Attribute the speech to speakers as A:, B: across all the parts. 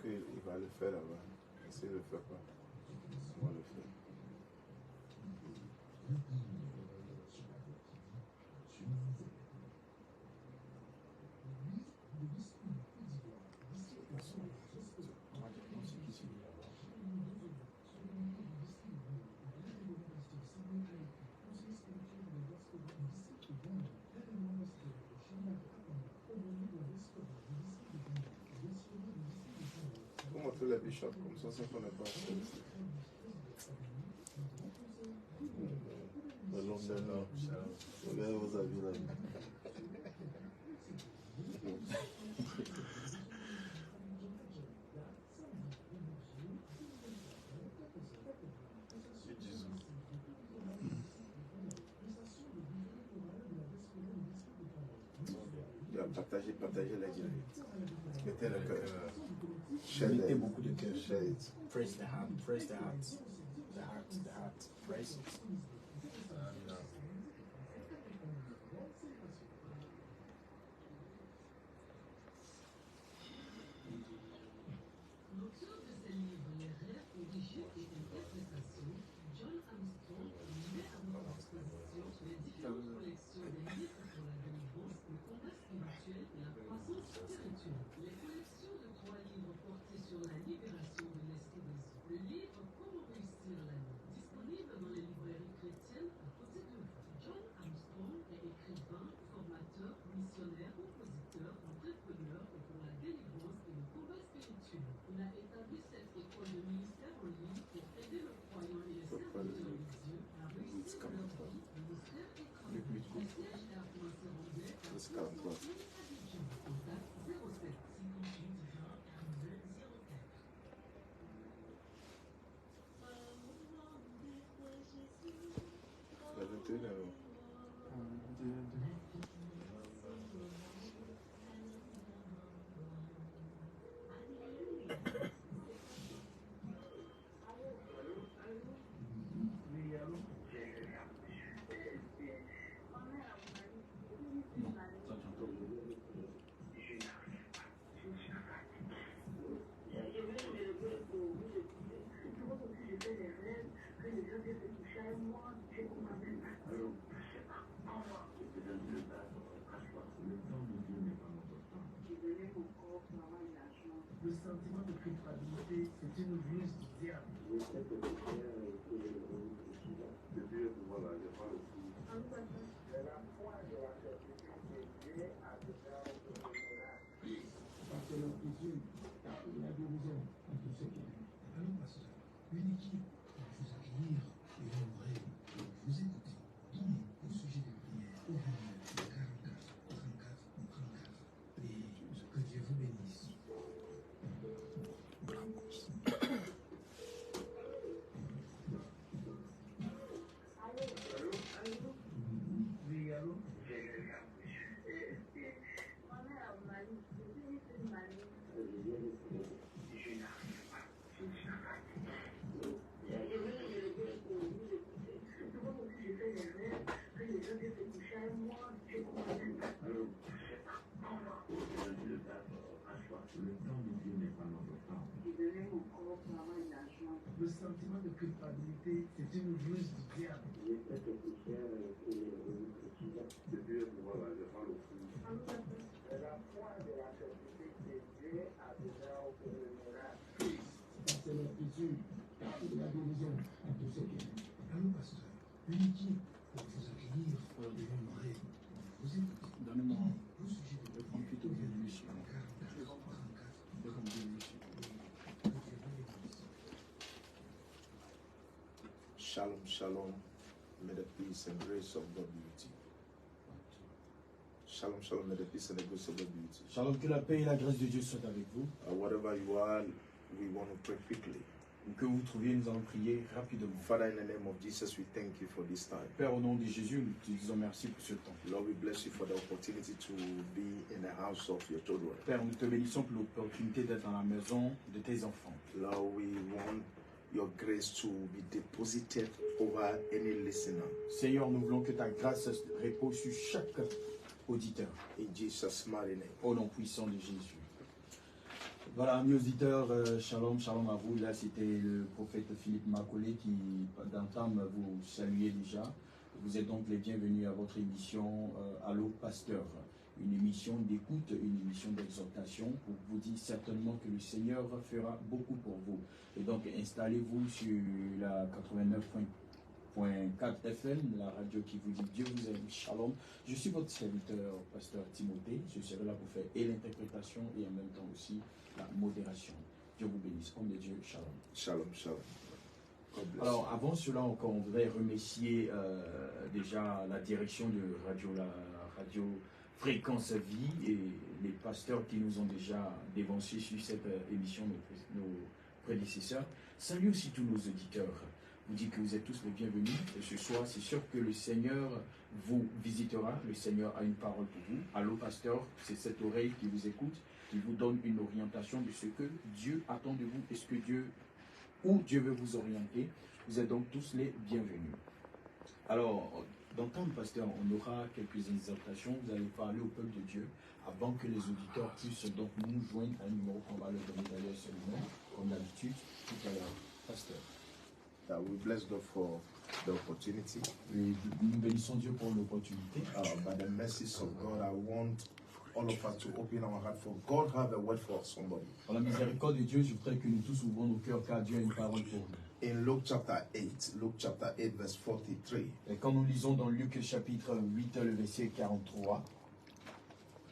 A: qu'il va le faire là-bas. S'il ne le fait pas, on va le faire. Comment tous les bishops comme ça, c'est qu'on n'est pas céleste. Le long de l'homme, regardez vos avis là. Partagez les directs. Mettez le cœur.
B: Mettez beaucoup de cœur.
A: Share it.
B: Praise the heart. Praise the heart. The heart. The heart. Praise it.
C: Le sentiment de culpabilité, c'est une ruse du diable. Parce que leur coutume, il y a des raisons à tout ce qui est. Allons, pasteur, une équipe va vous accueillir et aimerait vous écouter. Donnez au sujet des prières au numéro 44 34 34 et que Dieu vous bénisse. Oui, allô? Le temps de Dieu n'est pas notre temps. Le sentiment de culpabilité, c'est une ruse du diable. Parce que leur coutume, il y a des raisons à tout ce qui est. Allô, pasteur, une équipe pour vous accueillir et aimerait vous écouter.
B: Donnez-moi
C: Au sujet de
B: le prendre plutôt que lui.
A: Shalom, shalom. May the peace and grace of God be with you. Shalom, shalom. May the peace and the grace of God be with you.
B: Shalom, que la paix et la grâce de Dieu soient avec vous.
A: Whatever you are, we want to pray quickly.
B: Où que vous vous trouviez, nous allons prier rapidement.
A: Father, in the name of Jesus, we thank you for this time.
B: Père, au nom de Jésus, nous te disons merci pour ce temps.
A: Lord, we bless you for the opportunity to be in the house of your children.
B: Père, nous te bénissons pour l'opportunité d'être dans la maison de tes enfants.
A: Lord, we want your grace to be deposited over any listener.
B: Seigneur, nous voulons que ta grâce repose sur chaque auditeur.
A: In Jesus' mighty name.
B: Au nom puissant de Jésus. Voilà, amis auditeurs, shalom, shalom à vous. Là, c'était le prophète Philippe Macaulay qui, d'entame, vous saluait déjà. Vous êtes donc les bienvenus à votre émission Allô Pasteur, une émission d'écoute, une émission d'exhortation pour vous dire certainement que le Seigneur fera beaucoup pour vous. Et donc, installez-vous sur la 89.4 FM, la radio qui vous dit Dieu vous aime, shalom. Je suis votre serviteur, pasteur Timothée. Je serai là pour faire et l'interprétation et en même temps aussi la modération. Dieu vous bénisse. Homme de Dieu, shalom.
A: Shalom, shalom. God bless.
B: Alors, avant cela encore, on voudrait remercier déjà la direction de la radio Fréquence Vie et les pasteurs qui nous ont déjà dévancés sur cette émission, nos prédécesseurs. Salut aussi tous nos auditeurs. Vous dites que vous êtes tous les bienvenus. Et ce soir, c'est sûr que le Seigneur vous visitera. Le Seigneur a une parole pour vous. Allô, pasteur, c'est cette oreille qui vous écoute, qui vous donne une orientation de ce que Dieu attend de vous et ce que où Dieu veut vous orienter. Vous êtes donc tous les bienvenus. Alors, d'entendre, pasteur, on aura quelques exhortations. Vous allez parler au peuple de Dieu avant que les auditeurs puissent donc nous joindre à un numéro qu'on va leur donner d'ailleurs seulement, comme d'habitude, tout à l'heure. Pasteur.
A: We bless God for the opportunity.
B: Et nous bénissons Dieu pour l'opportunité.
A: By the mercies of God, I want all of us to open our heart for God have a word for somebody.
B: Par la miséricorde de Dieu, je voudrais que nous tous ouvrons nos cœurs car Dieu a une parole pour nous.
A: In Luke chapter 8, verse 43.
B: Et quand nous lisons dans Luc chapitre 8, le verset 43.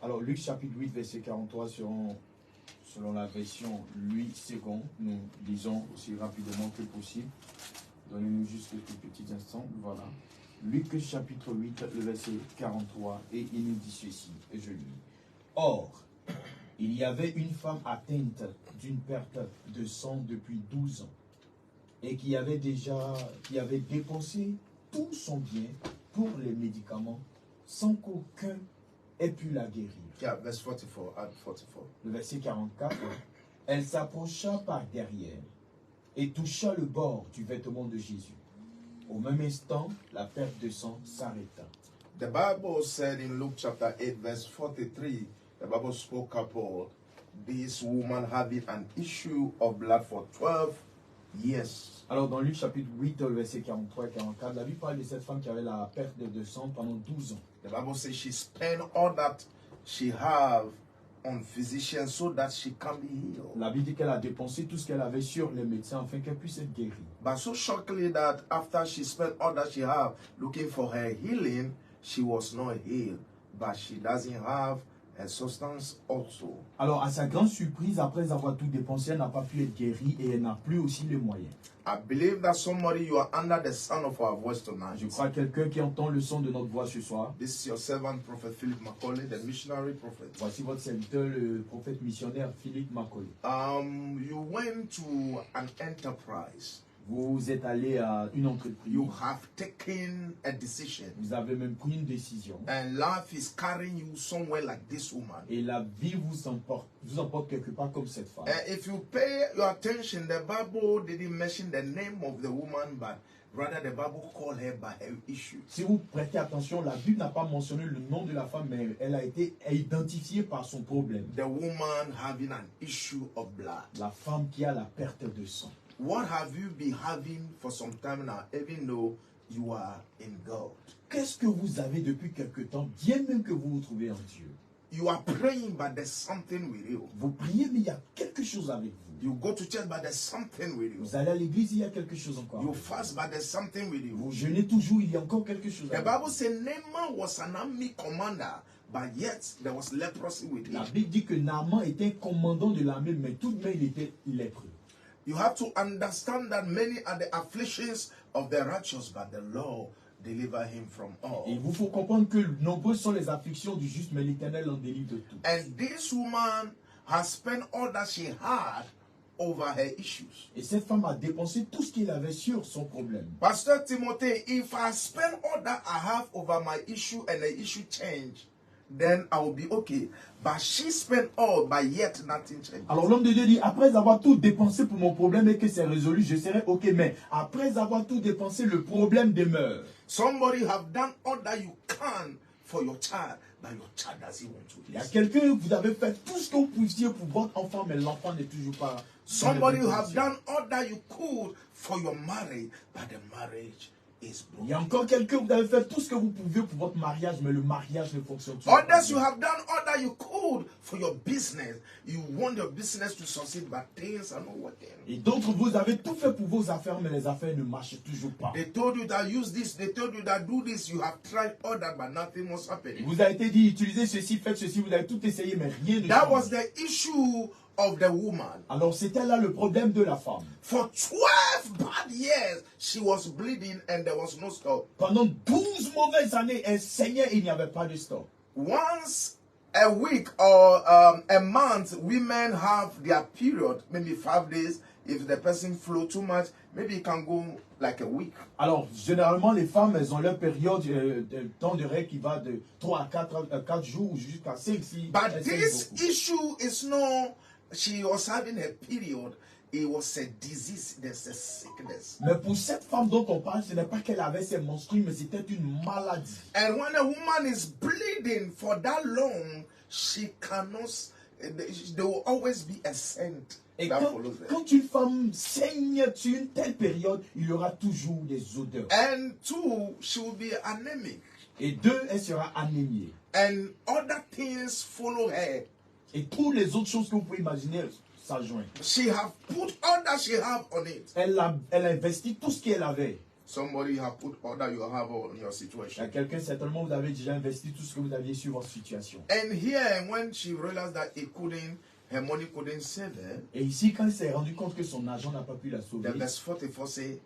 B: Alors Luc chapitre 8, verset 43, selon la version Louis II, nous lisons aussi rapidement que possible. Donnez-nous juste quelques petits instants. Voilà. Luc chapitre 8, le verset 43, et il nous dit ceci, et je lis. Or, il y avait une femme atteinte d'une perte de sang depuis 12 ans, et qui avait dépensé tout son bien pour les médicaments, sans qu'aucun ait pu la guérir.
A: Yeah, verse 44. Add 44.
B: Le verset 44, elle s'approcha par derrière et toucha le bord du vêtement de Jésus. Au même instant, la perte de sang s'arrêta.
A: The Bible said in Luke chapter 8, verse 43, the Bible spoke about this woman having an issue of blood for 12 years.
B: Alors dans Luc chapitre 8, le verset 43 et 44, la Bible parle de cette femme qui avait la perte de sang pendant 12 ans.
A: The Bible says she spent all that she have on physicians so that she can be healed.
B: La Bible dit qu'elle a dépensé tout ce qu'elle avait sur les médecins afin qu'elle puisse être guérie.
A: But so shockingly that after she spent all that she have looking for her healing, she was not healed. But she doesn't have a substance also.
B: Alors à sa grande surprise, après avoir tout dépensé, elle n'a pas pu être guérie et elle n'a plus aussi les moyens.
A: I believe that somebody, you are under the sound of our voice tonight.
B: Je crois quelqu'un qui entend le son de notre voix ce soir.
A: This is your servant, Prophet Philip Macaulay, the missionary prophet.
B: Voici votre serviteur, le prophète missionnaire Philippe Macaulay.
A: You went to an enterprise.
B: Vous êtes allé à une entreprise.
A: You have taken a decision.
B: Vous avez même pris une décision.
A: And life is carrying you somewhere like this woman.
B: Et la vie vous emporte quelque part comme cette femme.
A: If you pay your attention, the Bible didn't mention the name of the woman, but rather the Bible called her by her issue.
B: Si vous prêtez attention, la Bible n'a pas mentionné le nom de la femme, mais elle a été identifiée par son problème.
A: The woman having an issue of blood.
B: La femme qui a la perte de sang.
A: What have you been having for some time now, even though you are in God?
B: Qu'est-ce que vous avez depuis quelque temps, bien même que vous vous trouvez en Dieu?
A: You are praying, but there's something with you.
B: Vous priez, mais il y a quelque chose avec vous.
A: You go to church, but there's something with you.
B: Vous allez à l'église, il y a quelque chose encore.
A: You fast, but there's something with you.
B: Vous jeûnez toujours, il y a encore quelque chose
A: The
B: avec
A: Bible says Naaman was an army commander, but yet there was leprosy with
B: vous. La
A: him.
B: Bible dit que Naaman était un commandant de l'armée, mais tout de même il était lépreux.
A: You have to understand that many are the afflictions of the righteous, but the Lord deliver him from all.
B: Et il vous faut comprendre que nombreuses sont les afflictions du juste, mais l'Éternel en délivre de tout.
A: And this woman has spent all that she had over her issues.
B: Et cette femme a dépensé tout ce qu'il avait sur son problème.
A: Pastor Timothy, if I spend all that I have over my issue and the issue change, then I will be okay. But she spent all, but yet nothing changed.
B: Alors l'homme de Dieu dit, après avoir tout dépensé pour mon problème et que c'est résolu, je serai ok. Mais après avoir tout dépensé, le problème demeure.
A: Somebody have done all that you can for your child, but your child doesn't want to
D: Il y a
A: listen.
D: quelqu'un, vous avez fait tout ce que vous pouviez pour votre enfant, mais l'enfant n'est toujours pas.
A: Somebody who have done all that you could for your marriage, but the marriage is
D: Il y a
A: broken.
D: encore quelqu'un, vous avez fait tout ce que vous pouviez pour votre mariage, mais le mariage ne fonctionne toujours pas.
A: Others, you have done all that you could for your business. You want your business to succeed, but things are not working.
D: Et d'autres, vous avez tout fait pour vos affaires, mais les affaires ne marchent toujours pas.
A: They told you that use this, they told you that do this, you have tried all that, but nothing was
D: Il
A: happening.
D: vous a été dit, utilisez ceci, faites ceci, vous avez tout essayé, mais rien ne
A: That was
D: change.
A: the issue of the woman.
D: Alors c'était là le problème de la femme.
A: For 12 bad years, she was bleeding and there was no stop.
D: Pendant 12 mauvaises années, elle saignait et il n'y avait pas de stop.
A: Once a week or a month, women have their period, maybe 5 days. If the person flow too much, maybe it can go like a week.
D: Alors, généralement, les femmes, elles ont leur période de temps de règle qui va de 3 à 4 jours jusqu'à 5, 6.
A: But this issue is no, she was having a period. It was a disease, there's a sickness.
D: Mais pour cette femme dont on parle, ce n'est pas qu'elle avait ses menstrues, mais c'était une maladie.
A: And when a woman is bleeding for that long, she cannot, there will always be a scent
D: Et
A: that
D: quand,
A: follows them.
D: quand une femme saigne sur une telle période, il y aura toujours des odeurs.
A: And two, she will be anemic.
D: Et 2, elle sera anémiée.
A: And other things follow her.
D: Et toutes les autres choses que vous pouvez imaginer s'adjoignent.
A: She have put all that she have on it.
D: Elle a investi tout ce qu'elle avait.
A: Somebody have put all that you have on your
D: Il y a
A: situation.
D: quelqu'un, certainement, vous avez déjà investi tout ce que vous aviez sur votre situation.
A: And here, when she realized that her money couldn't save her,
D: Et ici, quand elle s'est rendu compte que son argent n'a pas pu la
A: the
D: sauver,
A: verse 44 says,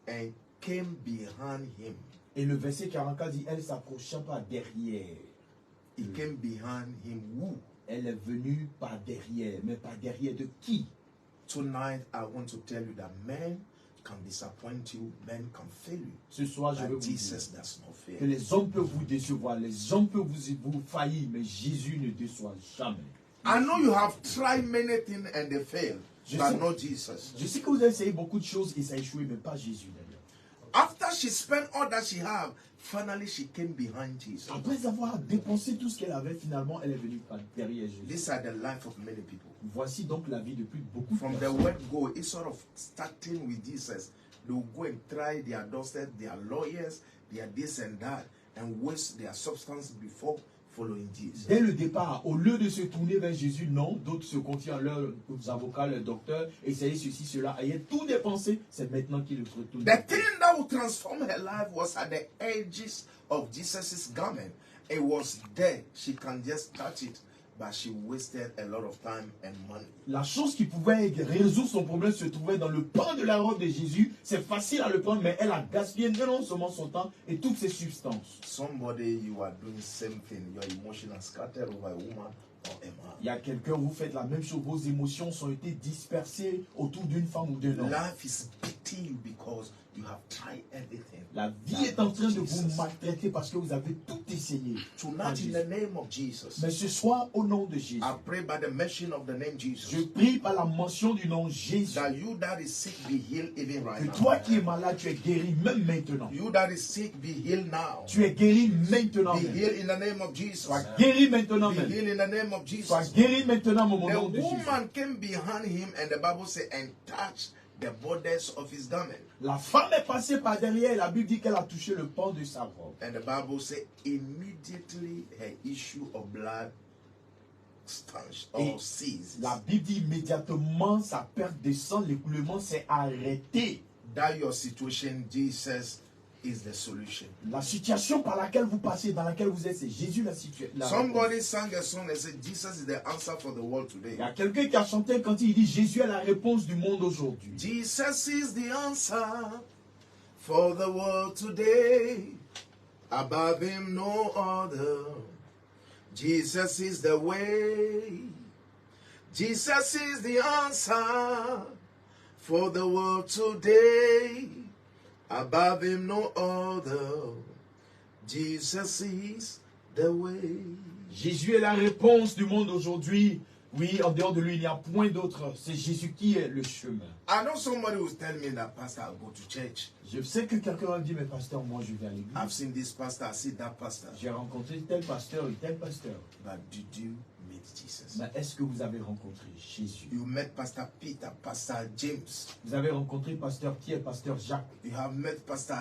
A: and came behind him.
D: et le verset 44 dit, elle s'approcha par derrière.
A: He came behind him. Who?
D: Elle est venue par derrière. Mais par derrière de qui?
A: Tonight, I want to tell you that men can disappoint you, men can fail you.
D: Ce soir, je veux
A: But
D: vous dire
A: Jesus does not
D: que
A: fail.
D: les hommes peuvent vous décevoir, les hommes peuvent vous faillir, mais Jésus ne déçoit jamais.
A: I know you have tried many things and they fail,
D: Je
A: but
D: sais-
A: not Jesus.
D: Je sais que vous avez essayé beaucoup de choses et ça a échoué, mais pas Jésus d'ailleurs.
A: After she spent all that she had, finally she came behind Jesus.
D: Après avoir dépensé tout ce qu'elle avait, finalement, elle est venue par derrière Jésus.
A: These are the life of many people.
D: Voici donc la vie de beaucoup de
A: From the
D: personnes.
A: word go, it's sort of starting with Jesus. They will go and try their doctors, their lawyers, their this and that, and waste their substance before following Jesus.
D: Dès le départ, au lieu de se tourner vers Jésus, non, d'autres se confient leurs avocats, leurs docteurs, essayer ceci, cela, ayant tout dépensé, c'est maintenant qu'ils le retournent.
A: The thing that would transform her life was at the edges of Jesus' garment. It was there. She can just touch it, but she wasted a lot of time and money.
D: La chose qui pouvait résoudre son problème se trouvait dans le pan de la robe de Jésus. C'est facile à le prendre, mais elle a gaspillé non seulement son temps et toutes ses substances.
A: Somebody, you are doing same thing. Your emotion are scattered over a woman or a man.
D: Il y a quelqu'un, vous faites la même chose, vos émotions sont été dispersées autour d'une femme ou d'un homme.
A: Life is beating you because you have tried everything.
D: La vie est en train de vous maltraiter parce que vous avez tout essayé.
A: Tonight, in the name of Jesus,
D: Mais ce soir, au nom de Jésus,
A: I pray by the mention of the name
D: je
A: Jesus,
D: prie par la mention du nom Jésus,
A: that you that is sick be healed even right
D: que
A: now.
D: toi qui es malade, tu es guéri même maintenant.
A: You that is sick be healed now.
D: Tu es guéri maintenant
A: Be
D: même.
A: healed in the name of Jesus.
D: Sois guéri maintenant
A: Be
D: même.
A: healed in the name of
D: Sois
A: Jesus.
D: guéri maintenant au
A: The
D: nom de Jésus.
A: woman came behind him, and the Bible says, and touched the borders of his garment.
D: La femme est passée par derrière et la Bible dit qu'elle a touché le pan de sa robe.
A: And the Bible says, immediately her issue of blood stanched or ceased.
D: La Bible dit immédiatement sa perte de sang, l'écoulement s'est arrêté.
A: That your situation, Jesus is the solution.
D: La situation par laquelle vous passez, dans laquelle vous êtes, c'est Jésus la situation.
A: Somebody sang a song and said, Jesus is the answer for the world
D: Il
A: today.
D: y a quelqu'un qui a chanté quand il dit Jésus est la réponse du monde aujourd'hui.
A: Jesus is the answer for the world today. Above him, no other. Jesus is the way. Jesus is the answer for the world today. Above him, no other. Jesus is the way.
D: Jésus est la réponse du monde aujourd'hui. Oui, en dehors de lui, il n'y a point d'autre. C'est Jésus qui est le chemin.
A: I know somebody will tell me that, Pastor, I'll go to church.
D: Je sais que quelqu'un va me dire, mais pasteur, moi je vais à l'église.
A: I've seen this pastor, I see that pastor.
D: J'ai rencontré tel pasteur et tel pasteur.
A: But did you meet Jesus?
D: Mais est-ce que vous avez rencontré Jésus?
A: You met Pastor Peter, Pastor James.
D: Vous avez rencontré pasteur Pierre, pasteur Jacques.
A: You have met Pastor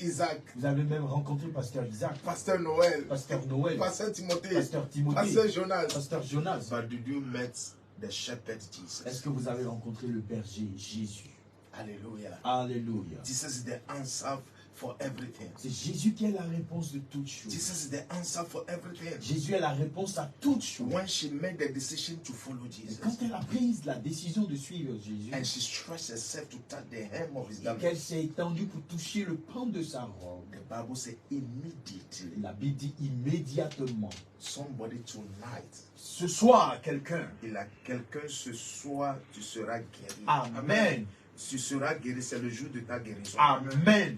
A: Isaac,
D: Vous avez même rencontré pasteur Isaac,
A: Pastor Noel,
D: pasteur Noël,
A: Pastor Timothy,
D: pasteur Timothée,
A: Pastor Jonas.
D: pasteur Jonas.
A: But did you met the shepherd
D: Est-ce
A: Jesus?
D: que vous avez rencontré le berger Jésus?
A: Hallelujah.
D: Alléluia.
A: Jesus is the answer for everything.
D: C'est Jésus qui est la réponse de toutes choses.
A: Jesus is the answer for everything.
D: Jésus est la réponse à toutes choses.
A: When she made the decision to follow
D: Et
A: Jesus,
D: quand elle a pris la décision de suivre Jésus,
A: and she stretched herself to touch the hem of his
D: et
A: garment,
D: qu'elle s'est étendue pour toucher le pan de sa robe,
A: the Bible says immediately,
D: la Bible dit immédiatement.
A: somebody tonight,
D: Ce soir, quelqu'un.
A: il a quelqu'un ce soir, tu seras guéri.
D: Amen.
A: Tu seras guéri, c'est le jour de ta guérison.
D: Amen.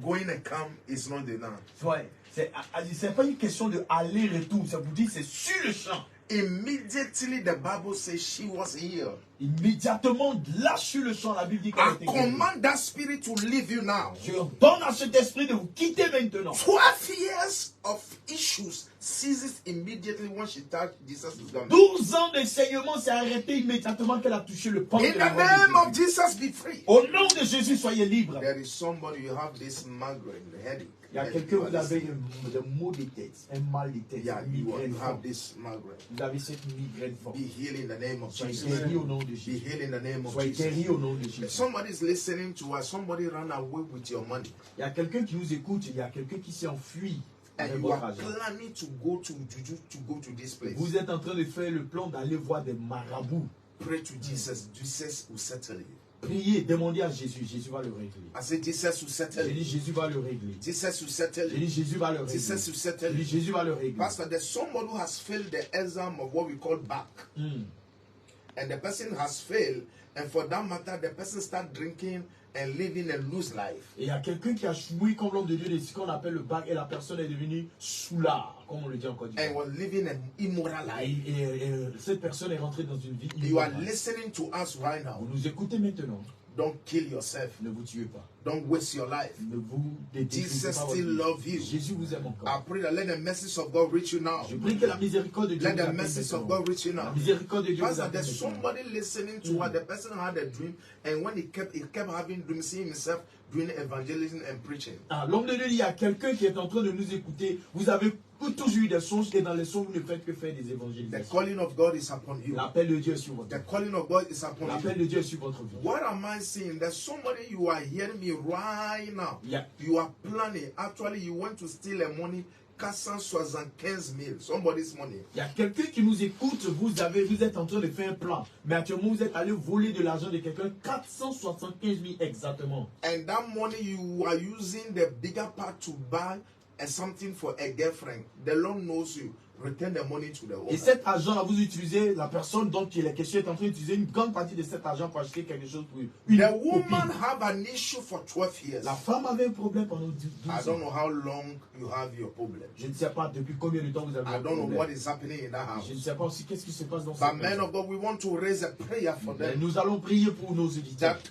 A: Going and come is not the now.
D: Ouais, c'est pas une question de aller-retour. Ça vous dit, c'est sur le champ.
A: Immediately the Bible says she was healed.
D: Immédiatement, là sur le champ, la Bible dit qu'elle
A: I
D: était guérie.
A: command that spirit to leave you now.
D: Je donne à cet esprit de vous quitter maintenant.
A: 12 years of issues ceases immediately when she touched Jesus' garment.
D: 12 ans d'enseignement s'est arrêté immédiatement qu'elle a touché le pan
A: In
D: de la
A: the
D: robe
A: name
D: de
A: of
D: Jésus.
A: Jesus, be free.
D: Au nom de Jésus, soyez libres.
A: There is somebody, you have this migraine, headache.
D: Il y a quelqu'un, vous avez des maux de tête, un mal de tête,
A: Yeah,
D: une migraine
A: you have
D: forte.
A: this migraine.
D: Vous avez cette migraine forte.
A: Be healed in the name of
D: Soyez
A: Jesus.
D: guéris au nom de
A: Be
D: Jésus.
A: healed in the name of
D: Soyez
A: Jesus.
D: guéris au nom de Jésus.
A: Somebody is listening to us. Somebody ran away with your money.
D: Il y a quelqu'un qui nous écoute, il y a quelqu'un qui s'est enfui avec
A: And you
D: votre
A: are
D: argent.
A: planning to go to Juju, to go to this place.
D: Vous êtes en train de faire le plan d'aller voir des marabouts.
A: Pray to Jesus. Jesus will settle it.
D: Priez, demandez à Jésus, Jésus va le régler.
A: I say Jesus will settle
D: J'ai dit
A: it.
D: Jésus va le régler.
A: Jesus will settle
D: J'ai dit
A: it.
D: Jésus va le régler.
A: Jesus will settle
D: J'ai dit
A: it.
D: Jésus va le régler.
A: Pastor, there's somebody who has failed the exam of what we call back. And the person has failed. And for that matter, the person start drinking and living a loose life.
D: Et il y a quelqu'un qui a choui comme l'homme de Dieu de ce qu'on appelle le bac et la personne est devenue soulard, comme on le dit en Côte
A: And
D: d'Ivoire.
A: was living an immoral life.
D: Et cette personne est rentrée dans une vie
A: You are
D: immorale.
A: listening to us right now.
D: Vous nous écoutez maintenant.
A: Don't kill yourself.
D: Ne vous tuez pas.
A: Don't waste your life.
D: Ne vous détruisez
A: Jesus
D: pas votre
A: still
D: vie.
A: loves you.
D: Jésus vous aime
A: I
D: encore.
A: pray that let the message of God reach you now.
D: Je prie que la miséricorde de Dieu
A: Let
D: vous
A: the
D: appelle
A: message of
D: maintenant.
A: God reach you
D: La
A: now.
D: miséricorde de Dieu vous
A: Pastor,
D: appelle
A: there's
D: maintenant.
A: somebody listening to what the person had a dream, and when he kept having dreams, seeing himself doing evangelism and preaching.
D: Ah, l'homme de Dieu dit, il y a quelqu'un qui est en train de nous écouter. Vous avez tous eu des songes et dans les songes, vous ne faites que faire des
A: The
D: évangélisations.
A: calling of God is upon you.
D: L'appel de Dieu est sur votre
A: The
D: vie.
A: calling of God is upon
D: L'appel
A: you.
D: de Dieu est sur votre vie.
A: What am I saying? There's somebody you are hearing me right now.
D: Yeah.
A: You are planning. Actually, you want to steal a money. 475 000. Somebody's money.
D: Il y a quelqu'un qui nous écoute, vous êtes en train de faire un plan. Mais actuellement, vous êtes allé voler de l'argent de quelqu'un, 475 000 exactement.
A: And that money you are using the bigger part to buy something for a girlfriend. The Lord knows you. Return the money to the
D: Et
A: owner.
D: cet argent-là, vous utilisez, la personne dont il est question est en train d'utiliser une grande partie de cet argent pour acheter quelque chose pour une
A: The
D: copine.
A: woman have an issue for 12 years.
D: La femme avait un problème pendant 12
A: I don't
D: ans.
A: know how long you have your problem.
D: Je ne sais pas depuis combien de temps vous avez
A: I
D: un
A: don't know what
D: problème.
A: is happening in that house.
D: Je ne sais pas aussi qu'est-ce qui se passe dans
A: But
D: cette
A: men
D: maison.
A: of God, we want to raise a prayer for
D: Mais
A: them
D: nous allons prier pour nos auditeurs.
A: that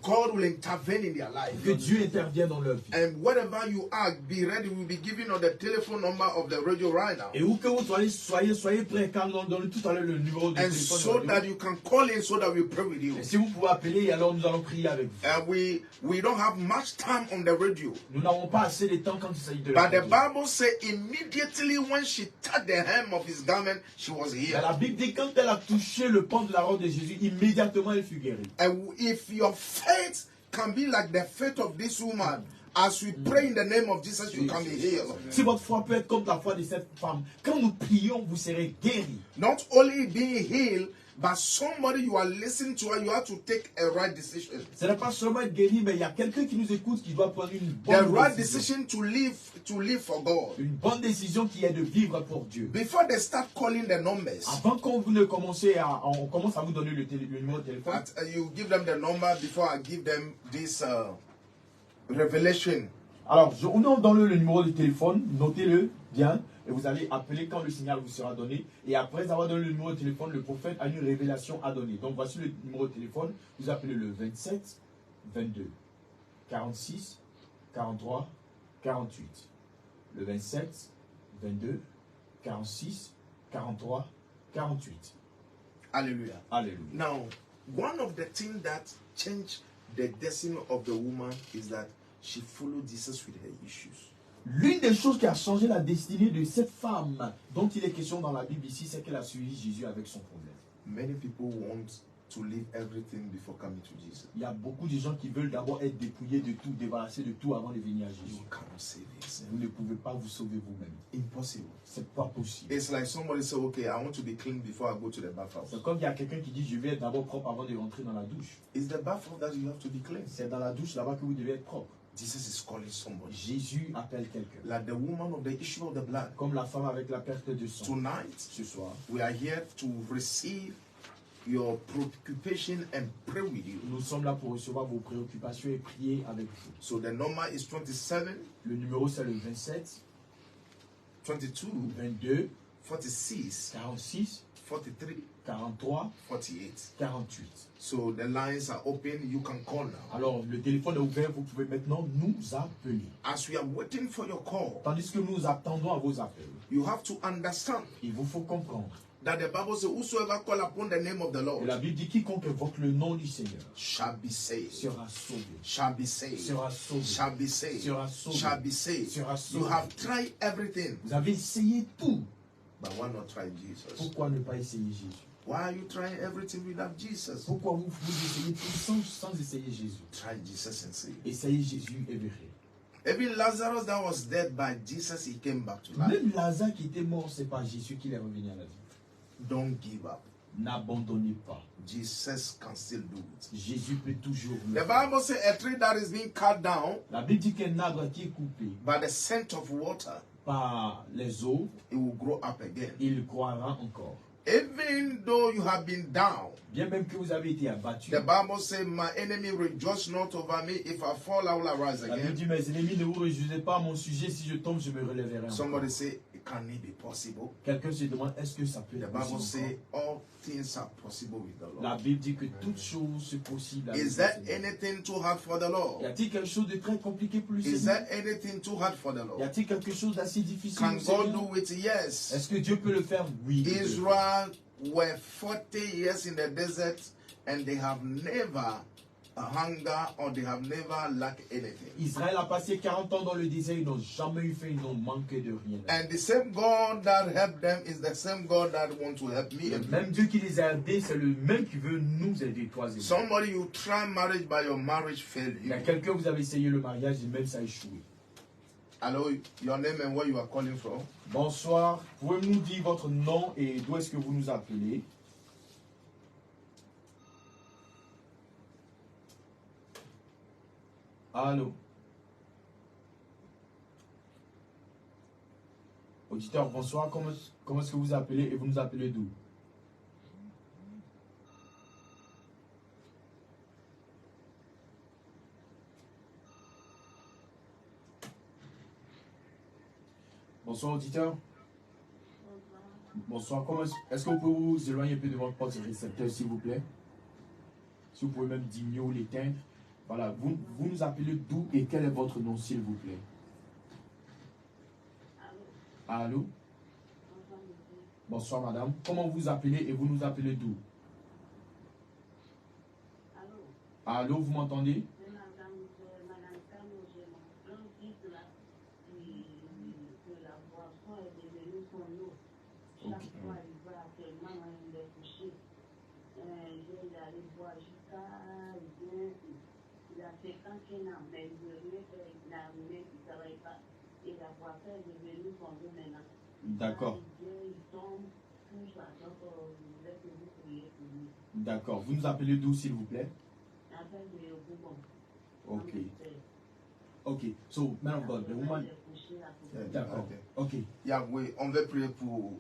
A: God will intervene in their life.
D: Que Dieu intervienne dans leur vie.
A: And wherever you are, be ready. We'll be giving you the telephone number of the radio right now.
D: Et où que vous soyez prêts, car nous donnons tout à l'heure le numéro de
A: And
D: téléphone.
A: so that you can call in so that we pray with you.
D: Et si vous pouvez appeler, et alors nous allons prier avec vous.
A: And we don't have much time on the radio.
D: Nous n'avons pas assez de temps quand il s'agit de la
A: But the
D: radio.
A: Bible says immediately when she touched the hem of his garment, she was
D: Mais
A: healed.
D: la Bible dit quand elle a touché le pan de la robe de Jésus, immédiatement elle fut guérie.
A: And if your faith can be like the faith of this woman, as we pray in the name of Jesus, you can be healed.
D: Si votre foi peut être comme la foi de cette femme, quand nous prions, vous serez guéris.
A: Not only being healed, but somebody you are listening to, and you have to take a right decision.
D: Ce n'est pas seulement être guéri, mais il y a quelqu'un qui nous écoute qui doit prendre une
A: The
D: bonne
A: right
D: décision.
A: decision to live for God.
D: Une bonne décision qui est de vivre pour Dieu.
A: Before they start calling the numbers,
D: Avant qu'on vous ne commencez on commence à vous donner le numéro de téléphone.
A: you give them the number before I give them this revelation.
D: Alors, on donne le numéro de téléphone, notez-le bien. Et vous allez appeler quand le signal vous sera donné. Et après avoir donné le numéro de téléphone, le prophète a une révélation à donner. Donc voici le numéro de téléphone. Vous appelez le 27 22 46 43 48. Le 27 22 46 43 48.
A: Hallelujah.
D: Alléluia.
A: Now, one of the things that changed the destiny of the woman is that she followed Jesus with her issues.
D: L'une des choses qui a changé la destinée de cette femme dont il est question dans la Bible ici, c'est qu'elle a suivi Jésus avec son problème.
A: Many people want to leave everything before coming to Jesus.
D: Il y a beaucoup de gens qui veulent d'abord être dépouillés de tout, débarrassés de tout avant de venir à Jésus.
A: You cannot save yourself.
D: Vous ne pouvez pas vous sauver vous-même.
A: Impossible.
D: C'est pas possible.
A: It's like somebody say, okay, I want to be clean before I go to the bathhouse.
D: C'est comme il y a quelqu'un qui dit je vais être d'abord propre avant de rentrer dans la douche.
A: It's the bathhouse that you have to be clean.
D: C'est dans la douche là-bas que vous devez être propre.
A: Jesus is calling somebody.
D: Jésus appelle quelqu'un.
A: Like the woman of the issue of the blood.
D: Comme la femme avec la perte de sang.
A: Tonight,
D: Ce soir,
A: we are here to receive your preoccupation and pray with you.
D: nous sommes là pour recevoir vos préoccupations et prier avec vous.
A: So the number is 27,
D: Le numéro c'est le 27
A: 22,
D: 22
A: 46,
D: 46
A: 43,
D: 43
A: 48.
D: 48.
A: So the lines are open. You can call now.
D: Alors, le téléphone est ouvert, vous pouvez maintenant nous appeler.
A: As we are waiting for your call,
D: Tandis que nous attendons à vos appels,
A: you have to understand
D: il vous faut comprendre.
A: that the Bible says, whosoever call upon the name of the
D: Et
A: Lord
D: la Bible dit quiconque évoque le nom du Seigneur
A: shall be saved.
D: sera sauvé.
A: Shall be saved.
D: Sera sauvé.
A: Shall be saved.
D: Sera sauvé.
A: Shall be saved.
D: Sera
A: You
D: sauvé.
A: have tried everything,
D: Vous avez essayé tout.
A: but why not try Jesus?
D: Pourquoi ne pas essayer Jésus?
A: Why are you trying everything without Jesus?
D: Pourquoi vous essayez tout sans essayer Jésus?
A: Try Jesus and see.
D: Essayez Jésus et verrez.
A: Even Lazarus that was dead by Jesus, he came back to life.
D: Même Lazare qui était mort, c'est pas Jésus qui est revenu à la vie.
A: Don't give up.
D: N'abandonnez pas.
A: Jesus can still do it.
D: Jésus peut toujours le
A: The
D: faire.
A: Bible says a tree that is being cut down
D: La Bible dit qu'un arbre qui est coupé
A: by the scent of water,
D: par les eaux,
A: it will grow up again.
D: il croira encore.
A: Even though you have been down,
D: Bien même que vous avez été abattu.
A: the Bible says, my enemy rejoice not over me. If I fall, I will arise
D: La Bible
A: again.
D: dit, mes ennemis, ne vous réjouissez pas à mon sujet, si je tombe, je me relèverai encore.
A: Somebody say, can it be possible?
D: Quelqu'un se demande, est-ce que ça peut
A: The
D: être
A: Bible
D: possible
A: says
D: encore?
A: all things are possible with the
D: La
A: Lord.
D: Bible dit que toutes choses sont possibles avec
A: Is
D: le
A: there
D: Seigneur.
A: anything too hard for the
D: Y
A: Lord?
D: a-t-il quelque chose de très compliqué pour le
A: Is
D: Seigneur?
A: there anything too hard for the
D: Y
A: Lord?
D: a-t-il quelque chose d'assez difficile
A: Can
D: pour le
A: God
D: Seigneur?
A: do it? Yes.
D: Est-ce que Dieu peut le faire? Oui. il peut le faire.
A: Israel were 40 years in the desert and they have never hunger or they have never lacked anything.
D: Israël a passé 40 ans dans le désert, ils n'ont jamais eu faim, ils n'ont manqué de rien.
A: And the same God that helped them is the same God that wants to help me.
D: Le
A: and you.
D: même Dieu qui les a aidés, c'est le même qui veut nous aider, toi et moi.
A: Somebody, you try marriage, but your marriage failed
D: Il y a
A: you.
D: quelqu'un, vous avez essayé le mariage et même ça a échoué.
A: Hello, your name and where you are calling from?
D: Bonsoir, pouvez-vous nous dire votre nom et d'où est-ce que vous nous appelez? Allô? Auditeur, bonsoir, comment est-ce que vous appelez et vous nous appelez d'où? Bonsoir auditeur. Bonsoir, est-ce que vous pouvez vous éloigner un peu de votre porte récepteur s'il vous plaît? Si vous pouvez même diminuer ou l'éteindre. Voilà, vous nous appelez d'où et quel est votre nom s'il vous plaît? Allô? Bonsoir madame. Comment vous appelez et vous nous appelez d'où? Allô, vous m'entendez? D'accord. D'accord. Vous nous appelez d'où s'il vous plaît? Ok. Ok. So, man of God, the woman. D'accord. Ok.
A: Yeah, on va prier pour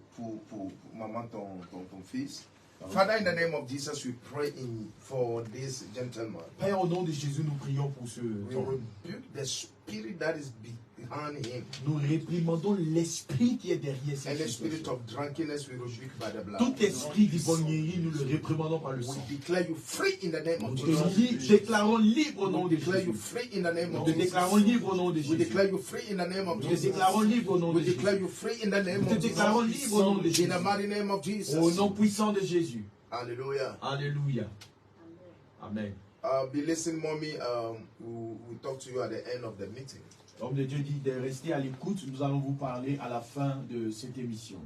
A: maman, ton fils. Father, in the name of Jesus, we pray for this gentleman.
D: Père, au nom de Jésus, nous prions pour ce
A: We
D: homme.
A: rebuke the spirit that is behind him.
D: Nous réprimandons l'esprit qui est derrière cette
A: And the spirit
D: situation.
A: of drunkenness we rebuke by the blood.
D: Tout esprit d'ivrognerie, nous le réprimandons par le sang.
A: We declare you free in the name of
D: Nous
A: Jesus.
D: te déclarons libre au nom
A: We
D: de
A: declare you
D: Jésus.
A: free in the name
D: Nous
A: of
D: te
A: Jesus.
D: déclarons libre au nom de
A: We
D: Jésus.
A: declare you free in the name of
D: Nous te
A: Jesus.
D: déclarons libre au nom de
A: We declare
D: Jésus.
A: you free in the name
D: Nous te
A: of
D: déclarons
A: Jesus.
D: libre au nom de
A: In
D: Jésus.
A: the mighty name of Jesus.
D: Au nom puissant de Jésus.
A: Hallelujah.
D: Alléluia. Amen.
A: Be listening, mommy. We'll talk to you at the end of the meeting.
D: L'homme de Dieu dit de rester à l'écoute. Nous allons vous parler à la fin de cette émission.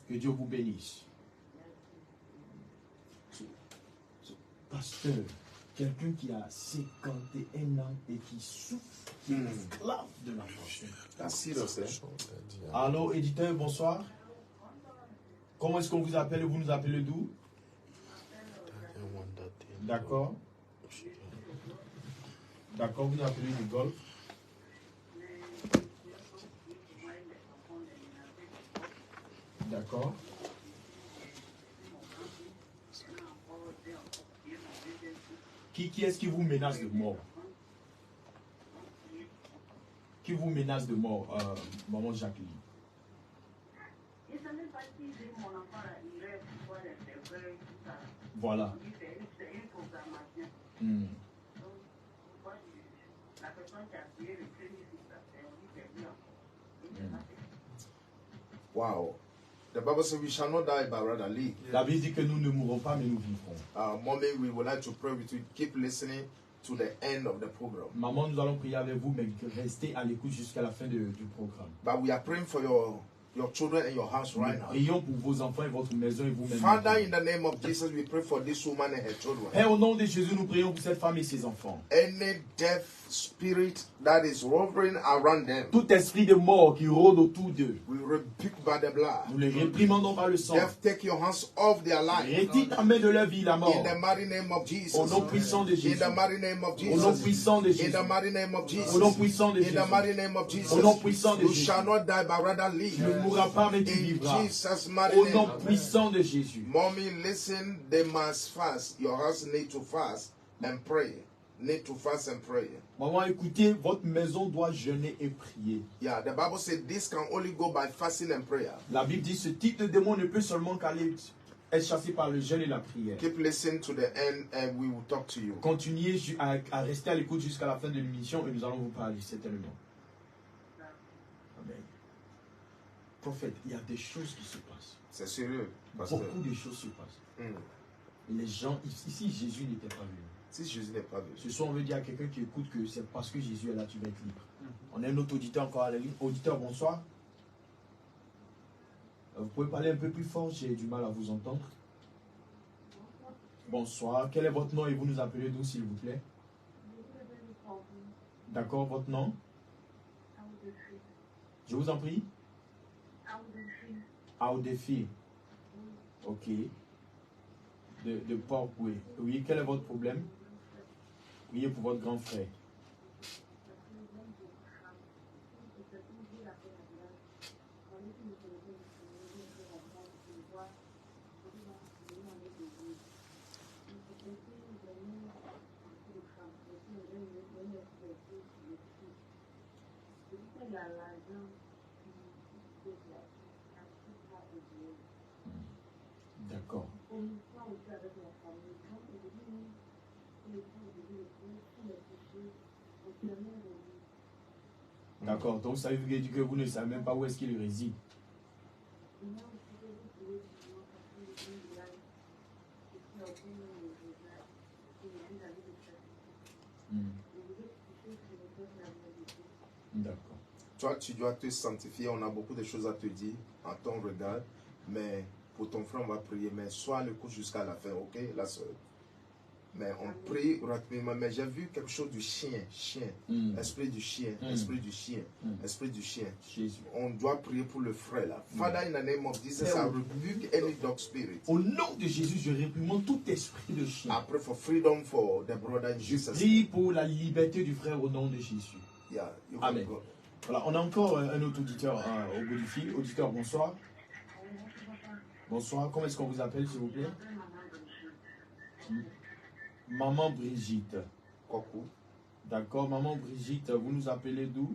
D: Que Dieu vous bénisse. Pasteur, quelqu'un qui a 51 ans et qui souffre, qui est esclave de la pensée.
A: That's serious, eh?
D: Allô, éditeur, bonsoir. Comment est-ce qu'on vous appelle? Vous nous appelez d'où? D'accord. D'accord, vous nous appelez du Golfe. D'accord. Qui est-ce qui vous menace de mort? Qui vous menace de mort, maman Jacqueline? Voilà. Hmm.
A: Wow. The Bible says we shall not die but rather live.
D: La Bible dit que nous ne mourrons pas, mais nous vivrons.
A: Mommy, we would like to pray with you. Keep listening to the end of the program.
D: Maman, nous allons prier avec vous, mais restez à l'écoute jusqu'à la fin du programme.
A: But we are praying for your children and your house right now.
D: Prions pour vos enfants et votre maison et vous-même.
A: Father, in the name of Jesus, we pray for this woman and her children.
D: Père, au nom de Jésus, nous prions pour cette femme et ses enfants.
A: Any deaf spirit that is hovering around them,
D: Tout esprit de mort qui rôde autour d'eux,
A: we rebuke by the blood.
D: nous les réprimandons par le sang.
A: Deaf, take your hands off their life.
D: Retire ta main de leur vie, la mort.
A: In the mighty name of Jesus.
D: Au nom puissant de
A: In
D: Jésus.
A: the mighty name of
D: Au nom
A: Jesus.
D: puissant de
A: In
D: Jésus.
A: the mighty name of Jesus.
D: Au nom puissant de
A: In
D: Jésus.
A: the mighty name of Jesus.
D: Au nom puissant de
A: You
D: Jésus.
A: shall not die but rather
D: Tu ne
A: live.
D: mourras pas, mais tu
A: In
D: vivras.
A: Jesus' mighty
D: Au nom
A: name.
D: puissant de Jésus.
A: Mommy, listen, they must fast. Your house need to fast and pray. Need to fast and pray.
D: Maman, écoutez, votre maison doit jeûner et prier.
A: Yeah, the Bible says this can only go by fasting and prayer.
D: La Bible dit ce type de démon ne peut seulement qu'aller être chassé par le jeûne et la prière.
A: Keep listening to the end and we will talk to you.
D: Continuez à rester à l'écoute jusqu'à la fin de l'émission et nous allons vous parler certainement. Amen. Prophète, il y a des choses qui se passent.
A: C'est sérieux, pasteur.
D: Beaucoup de choses se passent.
A: Mm.
D: Et les gens, ici Jésus n'était pas venu.
A: Si Jésus n'est pas venu.
D: Ce soir, on veut dire à quelqu'un qui écoute que c'est parce que Jésus est là, tu vas être libre. On a un autre auditeur encore à la ligne. Auditeur, bonsoir. Vous pouvez parler un peu plus fort, j'ai du mal à vous entendre. Bonsoir. Quel est votre nom et vous nous appelez d'où, s'il vous plaît? D'accord, votre nom? Je vous en prie. Audéfi. Ok. De Port-Poué. Oui, quel est votre problème? Priez pour votre grand frère. D'accord. D'accord. Donc ça veut dire que vous ne savez même pas où est-ce qu'il réside. D'accord.
A: Toi, tu dois te sanctifier. On a beaucoup de choses à te dire en ton regard. Mais pour ton frère, on va prier. Mais sois à l'écoute jusqu'à la fin, ok, la soeur? Mais on prie rapidement. Mais j'ai vu quelque chose du chien. Esprit du chien. Esprit du chien. Esprit du chien.
D: Jésus.
A: On doit prier pour le frère là. Father, in the name of Jesus, I rebuke any dog spirit.
D: Au nom de Jésus, je réprimande tout esprit de
A: I
D: chien.
A: pray for freedom for the brother in
D: Je
A: Jesus'
D: prie
A: name.
D: pour la liberté du frère au nom de Jésus.
A: Yeah, you can
D: Amen.
A: go.
D: Voilà, on a encore un autre auditeur au bout du fil. Auditeur, bonsoir. Bonsoir, comment est-ce qu'on vous appelle, s'il vous plaît? Maman Brigitte.
A: Koku.
D: D'accord, maman Brigitte, vous nous appelez d'où?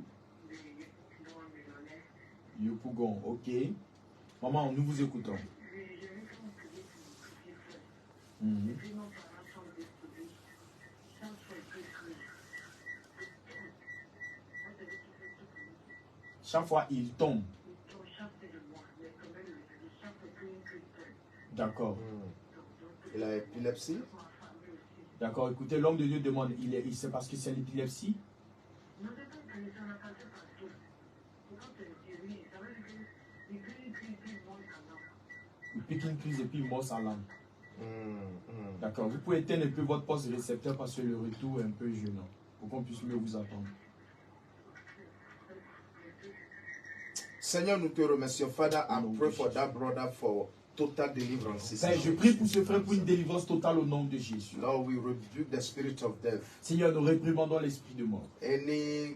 D: Yopougon, ok. Maman, nous vous écoutons. Mhm. Chaque fois, il tombe. D'accord.
A: Il a épilepsie.
D: D'accord, écoutez, l'homme de Dieu demande, c'est parce que c'est l'épilepsie? Il pique une crise et puis il mord sa langue. D'accord, vous pouvez éteindre un peu votre poste récepteur parce que le retour est un peu gênant, pour qu'on puisse mieux vous attendre.
A: Seigneur, nous te remercions. Father, I pray for that brother for total deliverance.
D: Père, je prie pour ce frère pour une délivrance totale au nom de Jésus.
A: Lord, we rebuke the spirit of death.
D: Seigneur, nous réprimandons l'esprit de mort.
A: Any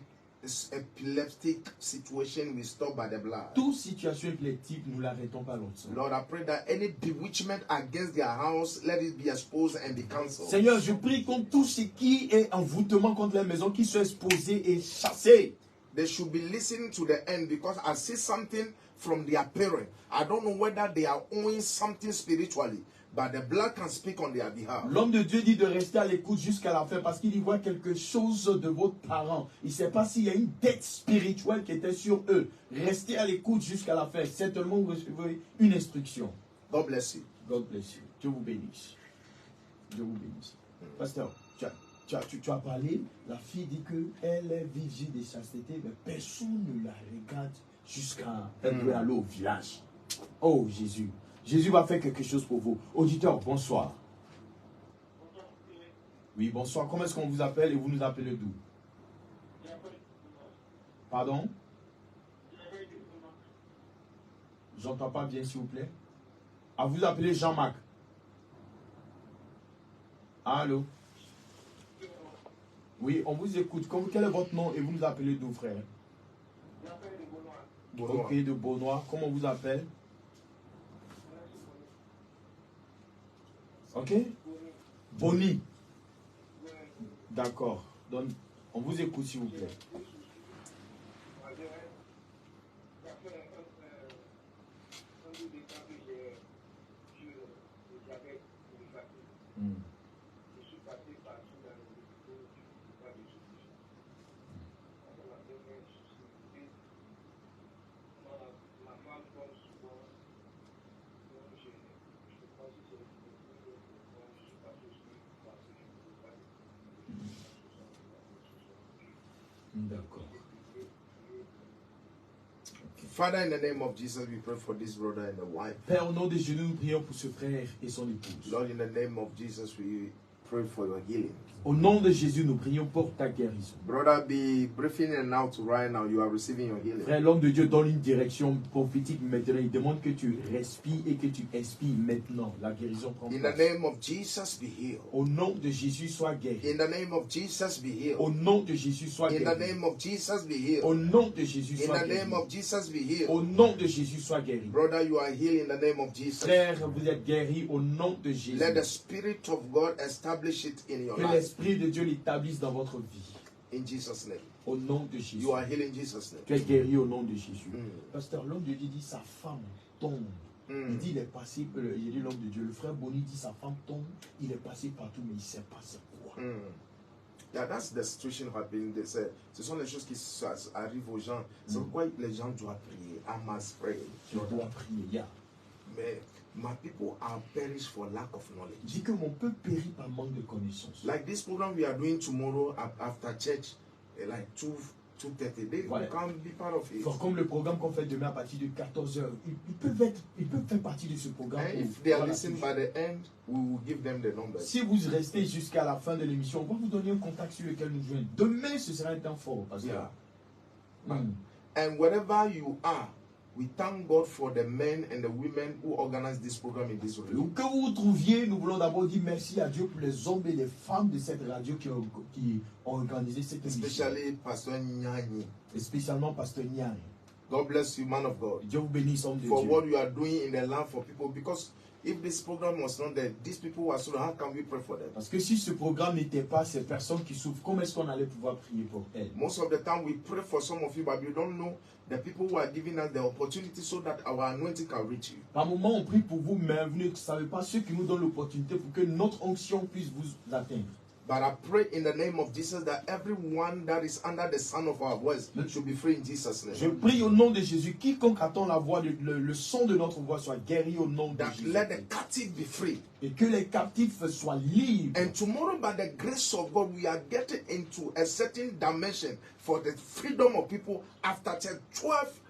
A: epileptic situation we stop by the blood.
D: Toute situation épileptique, nous l'arrêtons par l'autre.
A: Lord, I pray that any bewitchment against their house, let it be exposed and be cancelled.
D: Seigneur, je prie contre tout ce qui est envoûtement contre la maison, qui soit exposé et chassé.
A: They should be listening to the end because I see something from their parent. I don't know whether they are owing something spiritually, but the blood can speak on their behalf.
D: L'homme de Dieu dit de rester à l'écoute jusqu'à la fin parce qu'il y voit quelque chose de vos parents. Il ne sait pas s'il y a une dette spirituelle qui était sur eux. Restez à l'écoute jusqu'à la fin. Certainement, vous recevez une instruction.
A: God bless you.
D: God bless you. Dieu vous bénisse. Dieu vous bénisse. Pasteur, tu as parlé, la fille dit qu'elle est vigile de chasteté, mais personne ne la regarde jusqu'à elle doit aller au village. Oh Jésus. Jésus va faire quelque chose pour vous. Auditeur, bonsoir. Oui, bonsoir. Comment est-ce qu'on vous appelle et vous nous appelez d'où? Pardon? J'entends pas bien, s'il vous plaît. Ah, vous appelez Jean-Marc. Allô? Oui, on vous écoute. Quel est votre nom et vous nous appelez d'où, frère?
A: Beaunois.
D: Ok, de Beaunois. Comment on vous appelle? Ok? Boni. D'accord. Donc, on vous écoute, s'il vous plaît. D'accord.
A: Father, in the name of Jesus, we pray for this brother and the wife.
D: Père, au nom de Jésus, nous prions pour ce frère et son épouse.
A: Lord, in the name of Jesus, we pray for your healing.
D: Au nom de Jésus, nous prions pour ta guérison.
A: Brother, be breathing in and out right now. You are receiving your healing.
D: Frère, l'homme de Dieu donne une direction prophétique maintenant. Il demande que tu respires et que tu expires maintenant. La guérison prend
A: In the
D: place.
A: name of Jesus, be healed.
D: Au nom de Jésus, sois guéri.
A: In the name of Jesus, be healed.
D: Au nom de Jésus, sois
A: In the
D: guéri.
A: name of Jesus, be healed.
D: Au nom de Jésus,
A: In
D: sois
A: the
D: guéri.
A: name of Jesus, be healed.
D: Au nom de Jésus, sois guéri.
A: Brother, you are healed in the name of Jesus.
D: Frère, vous êtes guéri au nom de Jésus.
A: Let the Spirit of God establish it in your
D: Que
A: life.
D: l'Esprit de Dieu l'établisse dans votre vie.
A: In Jesus' name.
D: Au nom de Jésus.
A: You are healed in Jesus' name.
D: Tu es guéri au nom de Jésus.
A: Mm.
D: Pasteur, l'homme de Dieu dit sa femme tombe.
A: Mm.
D: Il dit il est passé, il dit l'homme de Dieu, le frère Boni dit sa femme tombe, il est passé partout, mais il ne sait pas c'est quoi.
A: Mm. Yeah, that's the situation happening. They say, ce sont les choses qui arrivent aux gens. C'est pourquoi les gens doivent prier. I must pray.
D: Je dois prier. Yeah.
A: Mais my people are perished for lack of knowledge.
D: Dit que mon peuple périt par manque de connaissances.
A: Like this program we are doing tomorrow after church, like 2:30. They
D: Voilà.
A: can be part of it.
D: Enfin, comme le programme qu'on fait demain à partir de 14h, ils peuvent faire partie de ce programme.
A: And
D: pour
A: if they are
D: voir la
A: listening
D: touche.
A: by the end, we will give them the numbers.
D: Si vous restez jusqu'à la fin de l'émission, on va vous donner un contact sur lequel nous joindre. Demain, ce sera un temps fort. Parce que,
A: Yeah.
D: Mm.
A: And wherever you are, we thank God for the men and the women who organize this program in this room.
D: Où que vous vous trouviez, nous voulons d'abord dire merci à Dieu pour les hommes et les femmes de cette radio qui ont organisé cette émission.
A: Especially Pastor Nyani.
D: Et spécialement Pasteur Niang.
A: God bless you, man of God,
D: Dieu vous bénisse, homme de
A: for
D: Dieu.
A: what you are doing in the land for people. Because If this program was not there, these people were suffering. How can we pray for them?
D: Parce que si ce programme n'était pas ces personnes qui souffrent, comment est-ce qu'on allait pouvoir prier pour elles?
A: Most of the time we pray for some of you, but you don't know the people who are giving us the opportunity so that our anointing can reach you.
D: Par moment, on prie pour vous, mais vous ne savez pas ceux qui nous donnent l'opportunité pour que notre onction puisse vous atteindre.
A: But I pray in the name of Jesus that everyone that is under the sound of our voice should be free in Jesus' name.
D: Je prie au nom de Jésus, quiconque attend la voix, le son de notre voix soit guéri au nom de
A: That
D: Jésus.
A: let the captive be free.
D: Et que les captifs soient libres.
A: And tomorrow, by the grace of God, we are getting into a certain dimension for the freedom of people after 2:30.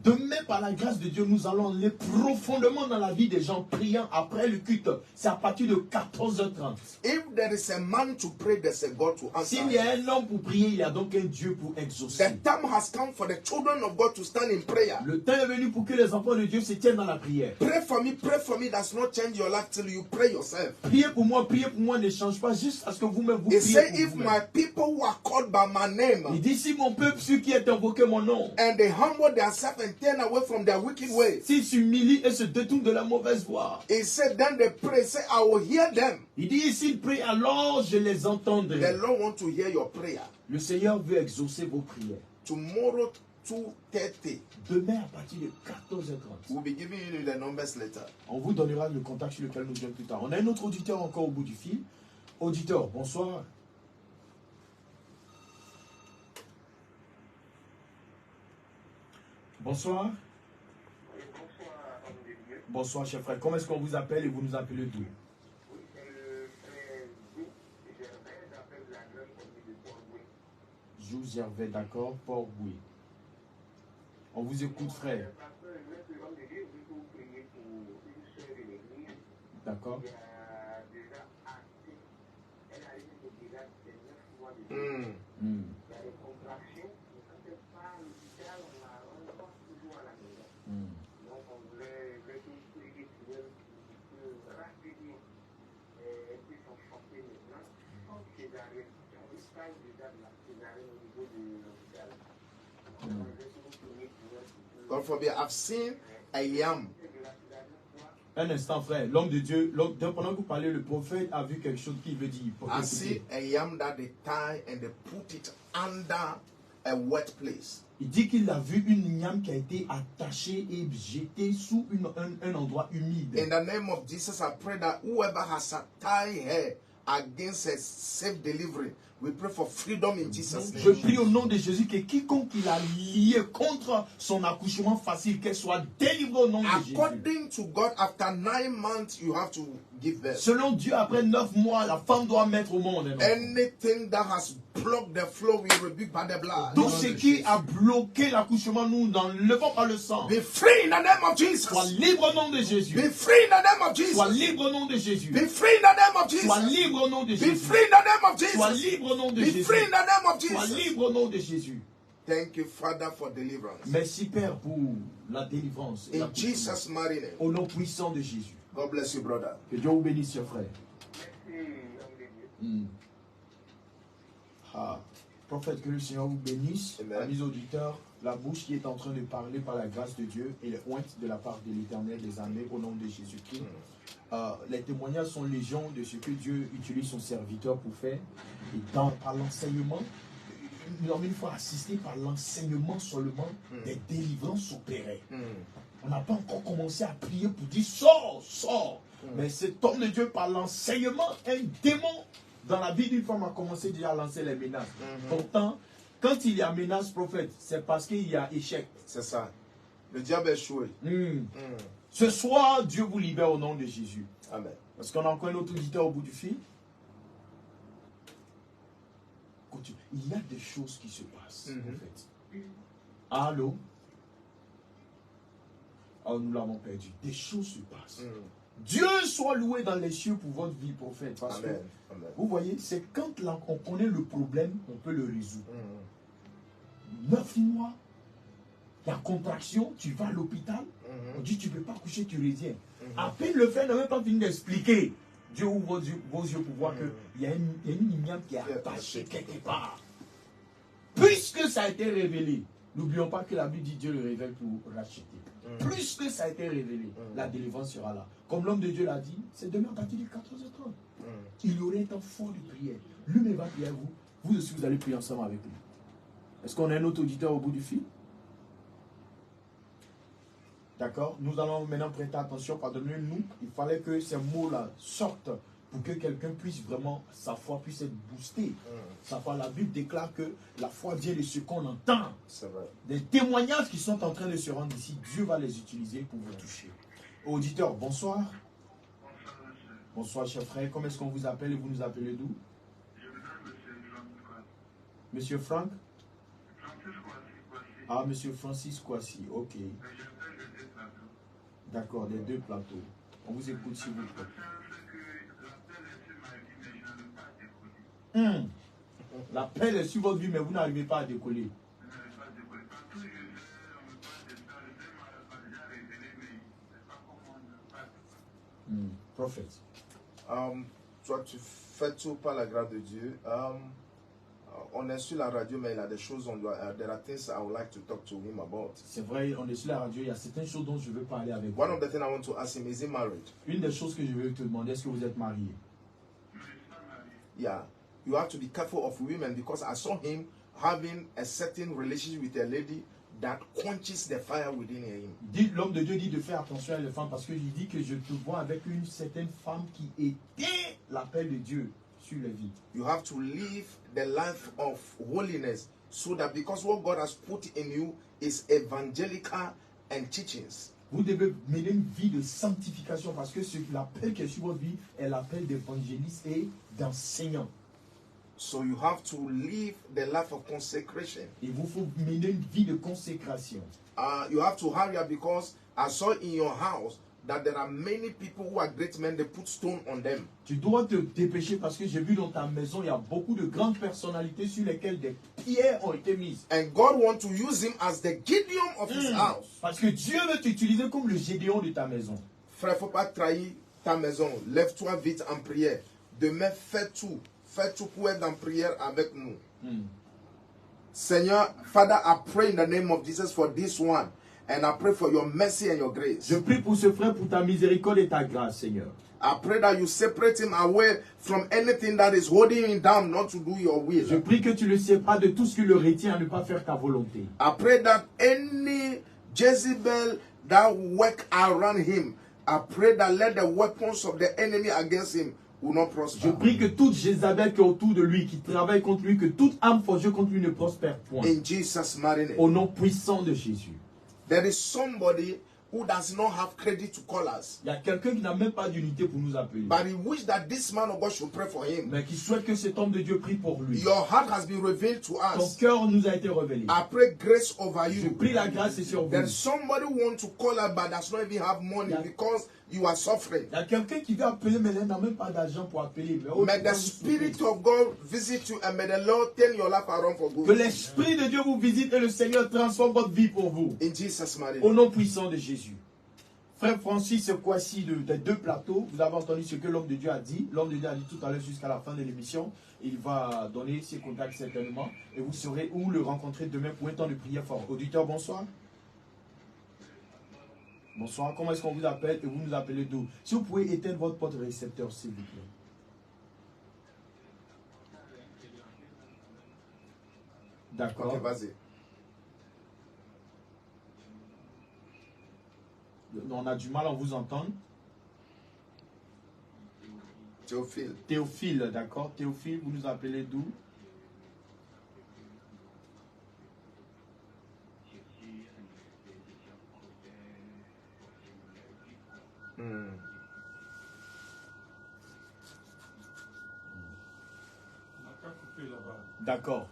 D: Demain, par la grâce de Dieu, nous allons aller profondément dans la vie des gens priant après le culte. C'est à partir de 14h30.
A: If there is a man to pray, there's a God to answer.
D: S'il y a un homme pour prier, il y a donc un Dieu pour exaucer.
A: The time has come for the children of God to stand in prayer.
D: Le temps est venu pour que les enfants de Dieu se tiennent dans la prière.
A: Pray for me does not change your life till you pray yourself.
D: Priez pour moi ne change pas juste à ce que vous-même vous
A: He
D: priez
A: said,
D: pour
A: if
D: vous-même.
A: my people who are called by my name
D: Il dit, si mon peuple, ceux qui est invoqué mon nom,
A: and they humble themselves and turn away from their wicked ways,
D: s'ils s'humilient et se détournent de la mauvaise voie.
A: he said, then they pray, say, I will hear them.
D: Il dit, s'ils prient, alors je les entendrai.
A: The Lord wants to hear your prayer.
D: Le Seigneur veut exaucer vos prières.
A: Tomorrow, 2:30,
D: Demain, à partir de 14h30,
A: we'll be giving you the numbers later.
D: on vous donnera le contact sur lequel nous viendrons plus tard. On a un autre auditeur encore au bout du fil. Auditeur, bonsoir. Bonsoir.
E: Oui, bonsoir, homme de Dieu.
D: Bonsoir, cher frère. Comment est-ce qu'on vous appelle et vous nous appelez d'où?
E: Oui, c'est le frère Zou Gervais, j'appelle la grande famille de Port-Boué.
D: Jou Gervais, d'accord, Port-Boué. On vous écoute, frère.
E: Parce que notre homme de Dieu, je peux vous prier pour une sœur de l'église
D: D'accord.
E: qui a déjà acté. Elle a eu déjà 9 mois de vie.
D: Hmm.
E: Il y a des contractions, mais quand elle part à l'hôpital, on la renvoie toujours à la maison.
D: Hmm.
E: Donc on voulait tous prier pour elle pour que rapidement elle puisse s'en sortir maintenant. Sans césarienne, on parle déjà de la césarienne au niveau de l'hôpital. On voulait tous prier pour elle pour
A: God forbid, I've seen a yam.
E: que de la césarienne soit
D: Un instant, frère. L'homme de Dieu, pendant que vous parlez, le prophète a vu quelque chose qui veut dire.
A: I see a yam that they tie and they put it under a wet place.
D: Il dit qu'il a vu une niam qui a été attachée et jetée sous un endroit humide.
A: In the name of Jesus, I pray that whoever has tied her against a safe delivery, we pray for freedom in Jesus'
D: Je
A: name.
D: prie au nom de Jésus que quiconque il a lié contre son accouchement facile, qu'elle soit délivrée au nom de Jésus.
A: According to God, after 9 months, you have to give birth.
D: Selon Dieu, après 9 mois, la femme doit mettre au monde un enfant.
A: Anything that has blocked the flow, we rebuke by the blood.
D: Tout ce qui a bloqué l'accouchement, nous l'enlevons par le sang.
A: Be free in the name of Jesus.
D: Sois libre au nom de Jésus.
A: Be free in the name of
D: Sois
A: Jesus.
D: libre au nom de Jésus.
A: Be free in the name of
D: Sois
A: Jesus.
D: libre au nom de
A: Be
D: Jésus.
A: free in the name of
D: Sois
A: Jesus.
D: libre au nom de
A: Be
D: Jésus.
A: free in the name of
D: Sois
A: Jesus.
D: libre au nom de Jésus.
A: Thank you, Father, for deliverance.
D: Merci Père pour la délivrance. et
A: In
D: l'accouchement.
A: Jesus' mighty name.
D: Au nom puissant de Jésus.
A: God bless you, brother.
D: Que Dieu vous bénisse, cher frère.
E: merci, homme de Dieu.
D: Ah. Prophète, que le Seigneur vous bénisse.
A: Amen.
D: Amis auditeurs, la bouche qui est en train de parler par la grâce de Dieu et le ointe de la part de l'Éternel des armées au nom de Jésus-Christ. Les témoignages sont légion de ce que Dieu utilise son serviteur pour faire. Et par l'enseignement, nous avons une fois assisté par l'enseignement seulement, des délivrances s'opéraient. On n'a pas encore commencé à prier pour dire sors, sors. Mais cet homme de Dieu, par l'enseignement, un démon dans la vie d'une femme a commencé déjà à lancer les menaces. Pourtant, quand il y a menace, prophète, c'est parce qu'il y a échec.
A: C'est ça. Le diable est échoué.
D: Ce soir, Dieu vous libère au nom de Jésus.
A: Amen.
D: Parce qu'on a encore un autre auditeur au bout du fil. Il y a des choses qui se passent, prophète. Allô? Oh, nous l'avons perdu. Des choses se passent. Dieu soit loué dans les cieux pour votre vie, prophète. Parce
A: Amen.
D: que,
A: Amen.
D: vous voyez, c'est quand là, on connaît le problème, on peut le résoudre. 9 mois, la contraction, tu vas à l'hôpital, on dit tu ne peux pas coucher, tu reviens. À peine le frère n'a même pas fini d'expliquer. Dieu ouvre vos yeux pour voir qu'il y a une igname qui est attachée quelque part. Puisque ça a été révélé, n'oublions pas que la Bible dit Dieu le révèle pour racheter. Plus que ça a été révélé, la délivrance sera là. Comme l'homme de Dieu l'a dit, c'est demain à partir de 14h30. Il y aurait un temps fort de prière. Lui-même va prier à vous. Vous aussi, vous allez prier ensemble avec lui. Est-ce qu'on a un autre auditeur au bout du fil? D'accord? Nous allons maintenant prêter attention. Pardonnez-nous. Il fallait que ces mots-là sortent pour que quelqu'un puisse vraiment, sa foi puisse être boostée. Sa foi, la Bible déclare que la foi vient de ce qu'on entend.
A: C'est vrai.
D: Des témoignages qui sont en train de se rendre ici, Dieu va les utiliser pour vous toucher. Auditeur, bonsoir. Bonsoir, cher frère. Comment est-ce qu'on vous appelle et vous nous appelez d'où? Monsieur Franck? Ah, Monsieur Francis Kouassi, ok. D'accord, des deux plateaux. On vous écoute s'il vous plaît. L'appel est sur votre vie, mais vous n'arrivez pas à décoller. Prophète.
A: Toi, tu fais tout par la grâce de Dieu. On est sur la radio, mais il y a des choses, there are things I would like to talk to him about.
D: C'est vrai, on est sur la radio, il y a certaines choses dont je veux parler avec vous.
A: One of the things I want to ask him, is he married?
D: Une des choses que je veux te demander, est-ce que vous êtes marié?
A: Yeah. You have to be careful of women because I saw him having a certain relationship with a lady that quenches the fire within him.
D: L'homme de Dieu dit de faire attention à les femmes parce qu'il dit que je te vois avec une certaine femme qui était l'appel de Dieu sur les vies.
A: You have to live the life of holiness so that because what God has put in you is evangelical and teachings.
D: Vous devez mener une vie de sanctification parce que l'appel qui est sur votre vie est l'appel d'évangéliste et d'enseignant.
A: So you have to live the life of consecration.
D: Il vous faut mener une vie de consécration.
A: You have to hurry up because I saw in your house that there are many people who are great men, they put stone on them.
D: Tu dois te dépêcher parce que j'ai vu dans ta maison, il y a beaucoup de grandes personnalités sur lesquelles des pierres ont été mises.
A: And God wants to use him as the Gideon of his house.
D: Parce que Dieu veut t'utiliser comme le Gédéon de ta maison.
A: Frère, faut pas trahir ta maison. Lève-toi vite en prière. Demain, fais tout. Fais tout pour être en prière avec nous. Seigneur, Father, I pray in the name of Jesus for this one. And I pray for your mercy and your grace.
D: Je prie pour ce frère, pour ta miséricorde et ta grâce, Seigneur.
A: I pray that you separate him away from anything that is holding him down not to do your will.
D: Je prie que tu le sépares de tout ce qui le retient à ne pas faire ta volonté.
A: I pray that any Jezebel that work around him, I pray that let the weapons of the enemy against him will not prosper.
D: Je prie que toute Jézabel qui est autour de lui, qui travaille contre lui, que toute âme forgée contre lui ne prospère point.
A: In Jesus' mighty name.
D: Au nom puissant de Jésus.
A: There is somebody who does not have credit to call us.
D: Il y a quelqu'un qui n'a même pas d'unité pour nous appeler.
A: But he wished that this man of God should pray for him.
D: Mais qui souhaite que cet homme de Dieu prie pour lui.
A: Your heart has been revealed to
D: Ton
A: us.
D: cœur nous a été révélé.
A: I pray grace over
D: Je
A: you.
D: prie la grâce sur vous.
A: There's somebody who wants to call us but does not even have money because you are suffering.
D: Il y a quelqu'un qui veut appeler mais il n'a même pas d'argent pour appeler.
A: May the Spirit of God visit you and may the Lord turn your life around for
D: Que
A: good.
D: l'Esprit de Dieu vous visite et le Seigneur transforme votre vie pour vous.
A: In Jesus' mighty
D: Au
A: name.
D: nom puissant de Jésus. Frère Francis Kouassi des deux plateaux, vous avez entendu ce que l'homme de Dieu a dit. L'homme de Dieu a dit tout à l'heure jusqu'à la fin de l'émission. Il va donner ses contacts certainement. Et vous saurez où le rencontrer demain pour un temps de prière fort. Auditeur, bonsoir. Bonsoir, comment est-ce qu'on vous appelle et vous nous appelez d'où? Si vous pouvez éteindre votre porte récepteur, s'il vous plaît. D'accord.
A: Ok, vas-y.
D: On a du mal à vous entendre.
A: Théophile.
D: Théophile, d'accord. Théophile, vous nous appelez d'où? D'accord.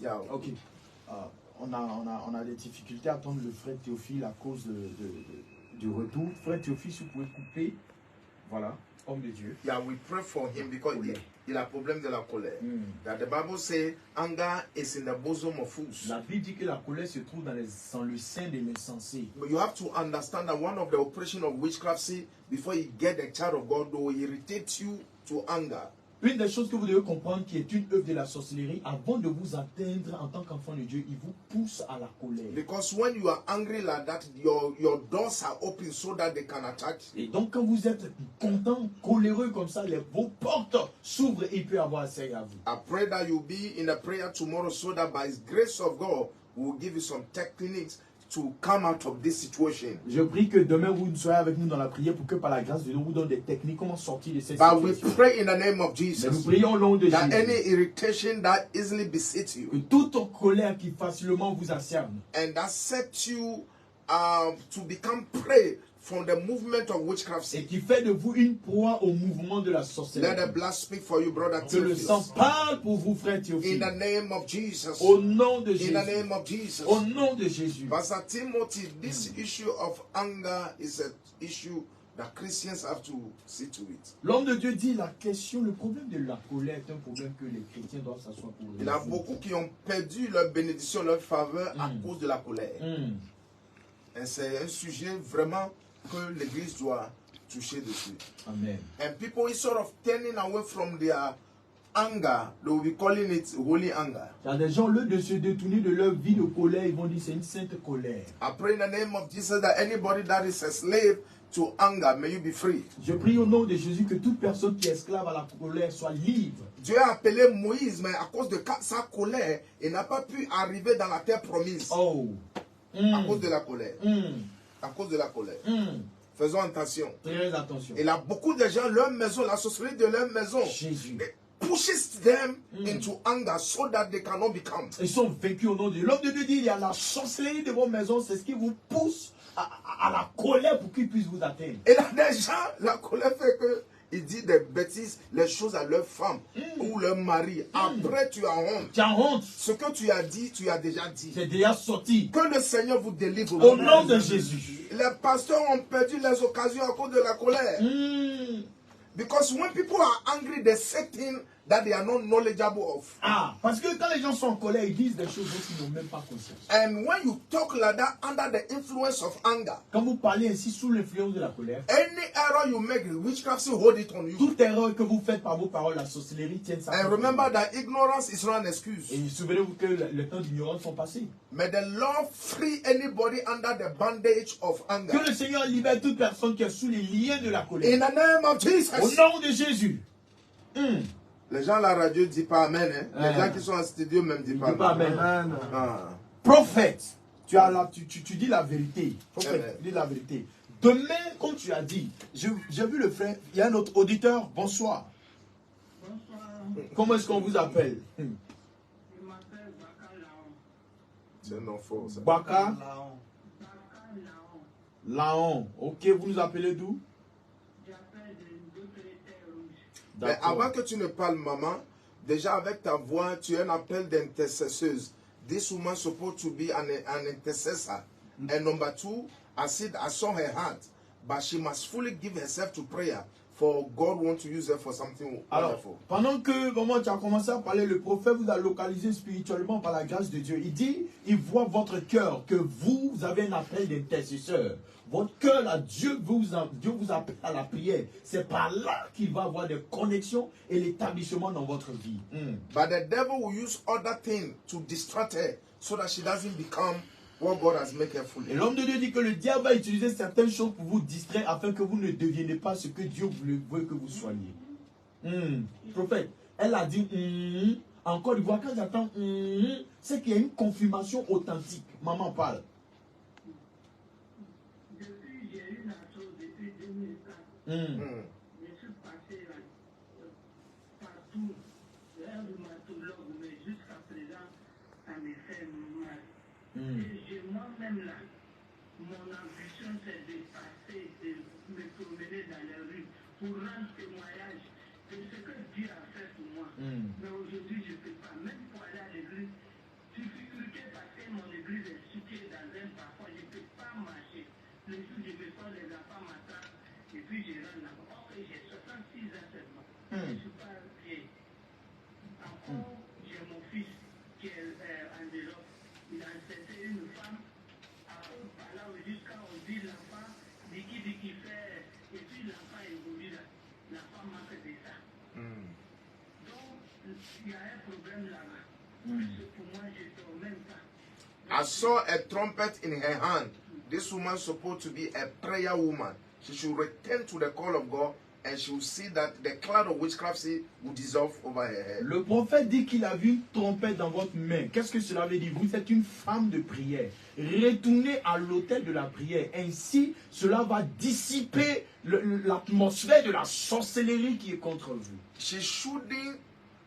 A: Yeah.
D: Ok. On a des difficultés à attendre le frère Théophile à cause du retour. Frère Théophile, si vous pouvez couper. Voilà. Homme de Dieu.
A: Yeah, we pray for him because Il a problème de la colère. That the Bible says anger is in the bosom of fools.
D: La Bible dit que la colère se trouve dans le sein de l'insensé.
A: But you have to understand that one of the operation of witchcraft, see, before you get the child of God, they will irritate you to anger.
D: Une des choses que vous devez comprendre qui est une œuvre de la sorcellerie, avant de vous atteindre en tant qu'enfant de Dieu, il vous pousse à la colère.
A: Because when you are angry like that, your doors are open so that they can attack you.
D: Et donc quand vous êtes content, coléreux comme ça, vos portes s'ouvrent et il peut avoir accès à vous.
A: I pray that you'll be in a prayer tomorrow so that by His grace of God, we will give you some techniques to come out of this situation.
D: Je prie que demain vous soyez avec nous dans la prière pour que par la grâce de Dieu, on vous donne des techniques comment sortir de cette
A: But we
D: situation.
A: pray in the name of
D: Mais nous
A: Jesus
D: prions au nom de
A: that
D: Jésus.
A: any irritation that easily besits
D: Que
A: you
D: toute colère qui facilement vous acerne
A: and that sets you to become prey from the movement of witchcraft,
D: et qui fait de vous une proie au mouvement de la
A: let
D: sorcellerie.
A: the blood speak for you, brother
D: Que le sang
A: Theophilus.
D: parle pour vous, frère
A: In
D: Théophile.
A: the name of Jesus.
D: Au nom de
A: In
D: Jésus.
A: the name of Jesus.
D: Au nom de Jésus.
A: Pastor Timothy, this issue of anger is an issue that Christians have to see to it.
D: L'homme de Dieu dit le problème de la colère est un problème que les chrétiens doivent s'asseoir pour
A: Il y en a
D: résoudre.
A: beaucoup qui ont perdu leur bénédiction, leur faveur à cause de la colère. Et c'est un sujet vraiment que l'Église doit toucher dessus.
D: Amen.
A: And people is sort of turning away from their anger. They will be calling it holy anger.
D: Il y a des gens, au lieu de se détourner de leur vie de colère, ils vont dire c'est une sainte colère.
A: I pray in the name of Jesus that anybody that is a slave to anger, may you be free.
D: Je prie au nom de Jésus que toute personne qui est esclave à la colère soit libre.
A: Dieu a appelé Moïse, mais à cause de sa colère, il n'a pas pu arriver dans la terre promise.
D: Oh.
A: À cause de la colère. À cause de la colère. Faisons attention.
D: Très attention.
A: Il y a beaucoup de gens, leur maison, la sorcellerie de leur maison,
D: Jésus.
A: pushes them into anger so that they cannot become.
D: Ils sont vaincus au nom de Dieu. L'homme de Dieu dit il y a la sorcellerie de vos maisons, c'est ce qui vous pousse à la colère pour qu'ils puissent vous atteindre.
A: Et là, des gens, la colère fait que il dit des bêtises, les choses à leur femme ou leur mari. Après, tu as honte.
D: Tu as honte.
A: Ce que tu as dit, tu as déjà dit.
D: C'est déjà sorti.
A: Que le Seigneur vous délivre.
D: Au nom de Jésus.
A: Les pasteurs ont perdu les occasions à cause de la colère. Because when people are angry, they say things that they are not knowledgeable of.
D: Ah, parce que quand les gens sont en colère, ils disent des choses dont ils n'ont même pas conscience.
A: And when you talk like that under the influence of anger,
D: Quand vous parlez ainsi sous l'influence de la colère,
A: any error you make, witchcraft still hold it on you.
D: toute erreur que vous faites par vos paroles, la sorcellerie tient ça.
A: And remember that ignorance is not an excuse.
D: Et souvenez-vous que le temps d'ignorance sont passés.
A: May the Lord free anybody under the bandage of anger.
D: Que le Seigneur libère toute personne qui est sous les liens de la
A: In
D: colère.
A: the name of
D: Au
A: Jesus.
D: nom de Jésus.
A: Les gens à la radio ne disent pas Amen. Hein? Les gens qui sont en studio même disent
D: Dis pas Amen.
A: Ah.
D: Prophète, tu dis la vérité. Prophète, tu dis la vérité. Demain, comme tu as dit, j'ai vu le frère, il y a un autre auditeur, bonsoir.
E: Bonsoir.
D: Comment est-ce qu'on vous appelle?
E: Je m'appelle Baka Laon.
A: C'est un nom fort, ça.
D: Baka
E: Baka Laon.
D: Laon. Ok, vous nous appelez d'où?
E: J'appelle d'autres terres rouges.
A: Mais
D: D'accord.
A: avant que tu ne parles, maman, déjà avec ta voix, tu es un appel d'intercesseuse. This woman supposed to be an intercessor. And number two, I saw her heart, but she must fully give herself to prayer. For God wants to use her for something
D: Alors,
A: wonderful.
D: pendant que vraiment, tu as commencé à parler, le prophète vous a localisé spirituellement par la grâce de Dieu. Il dit, il voit votre cœur, que vous avez un appel d'intercesseur. Votre cœur, là, Dieu vous appelle à la prière. C'est par là qu'il va avoir des connexions et l'établissement dans votre vie.
A: But the devil will use other things to distract her so that she doesn't become what God has made her
D: Et
A: fully.
D: l'homme de Dieu dit que le diable va utiliser certaines choses pour vous distraire afin que vous ne deveniez pas ce que Dieu veut que vous soyez. Prophète, elle a dit en Côte d'Ivoire, quand j'entends c'est qu'il y a une confirmation authentique. Maman parle.
E: Depuis, j'ai eu la chose depuis 2004. Je suis passé là, partout, un rhumatologue, mais jusqu'à présent, ça me fait mal. Et moi-même là, mon ambition c'est de passer, de me promener dans les rues pour rendre témoignage de ce que Dieu a fait pour moi. Mais aujourd'hui, je ne peux pas, même pour aller à l'église, difficulté parce que mon église est située dans un parfois, je ne peux pas marcher. Le jour je me sors, les enfants m'attrapent et puis je rentre là-bas. Or que j'ai 66 ans seulement. Je ne suis pas vieille.
C: jusqu'à aujourd'hui, l'enfant, dit qui fait, et puis l'enfant évolue là, l'enfant manque de ça. Donc, il y a un problème là-bas. Pour moi, je ne dors même pas.
A: I saw a trumpet in her hand. This woman supposed to be a prayer woman. She should return to the call of God and she will see that the cloud of witchcraft sea will dissolve over her head.
D: Le prophète dit qu'il a vu une trompette dans votre main. Qu'est-ce que cela veut dire? Vous êtes une femme de prière. Retournez à l'autel de la prière. Ainsi, cela va dissiper l'atmosphère de la sorcellerie qui est contre vous.
A: She shouldn't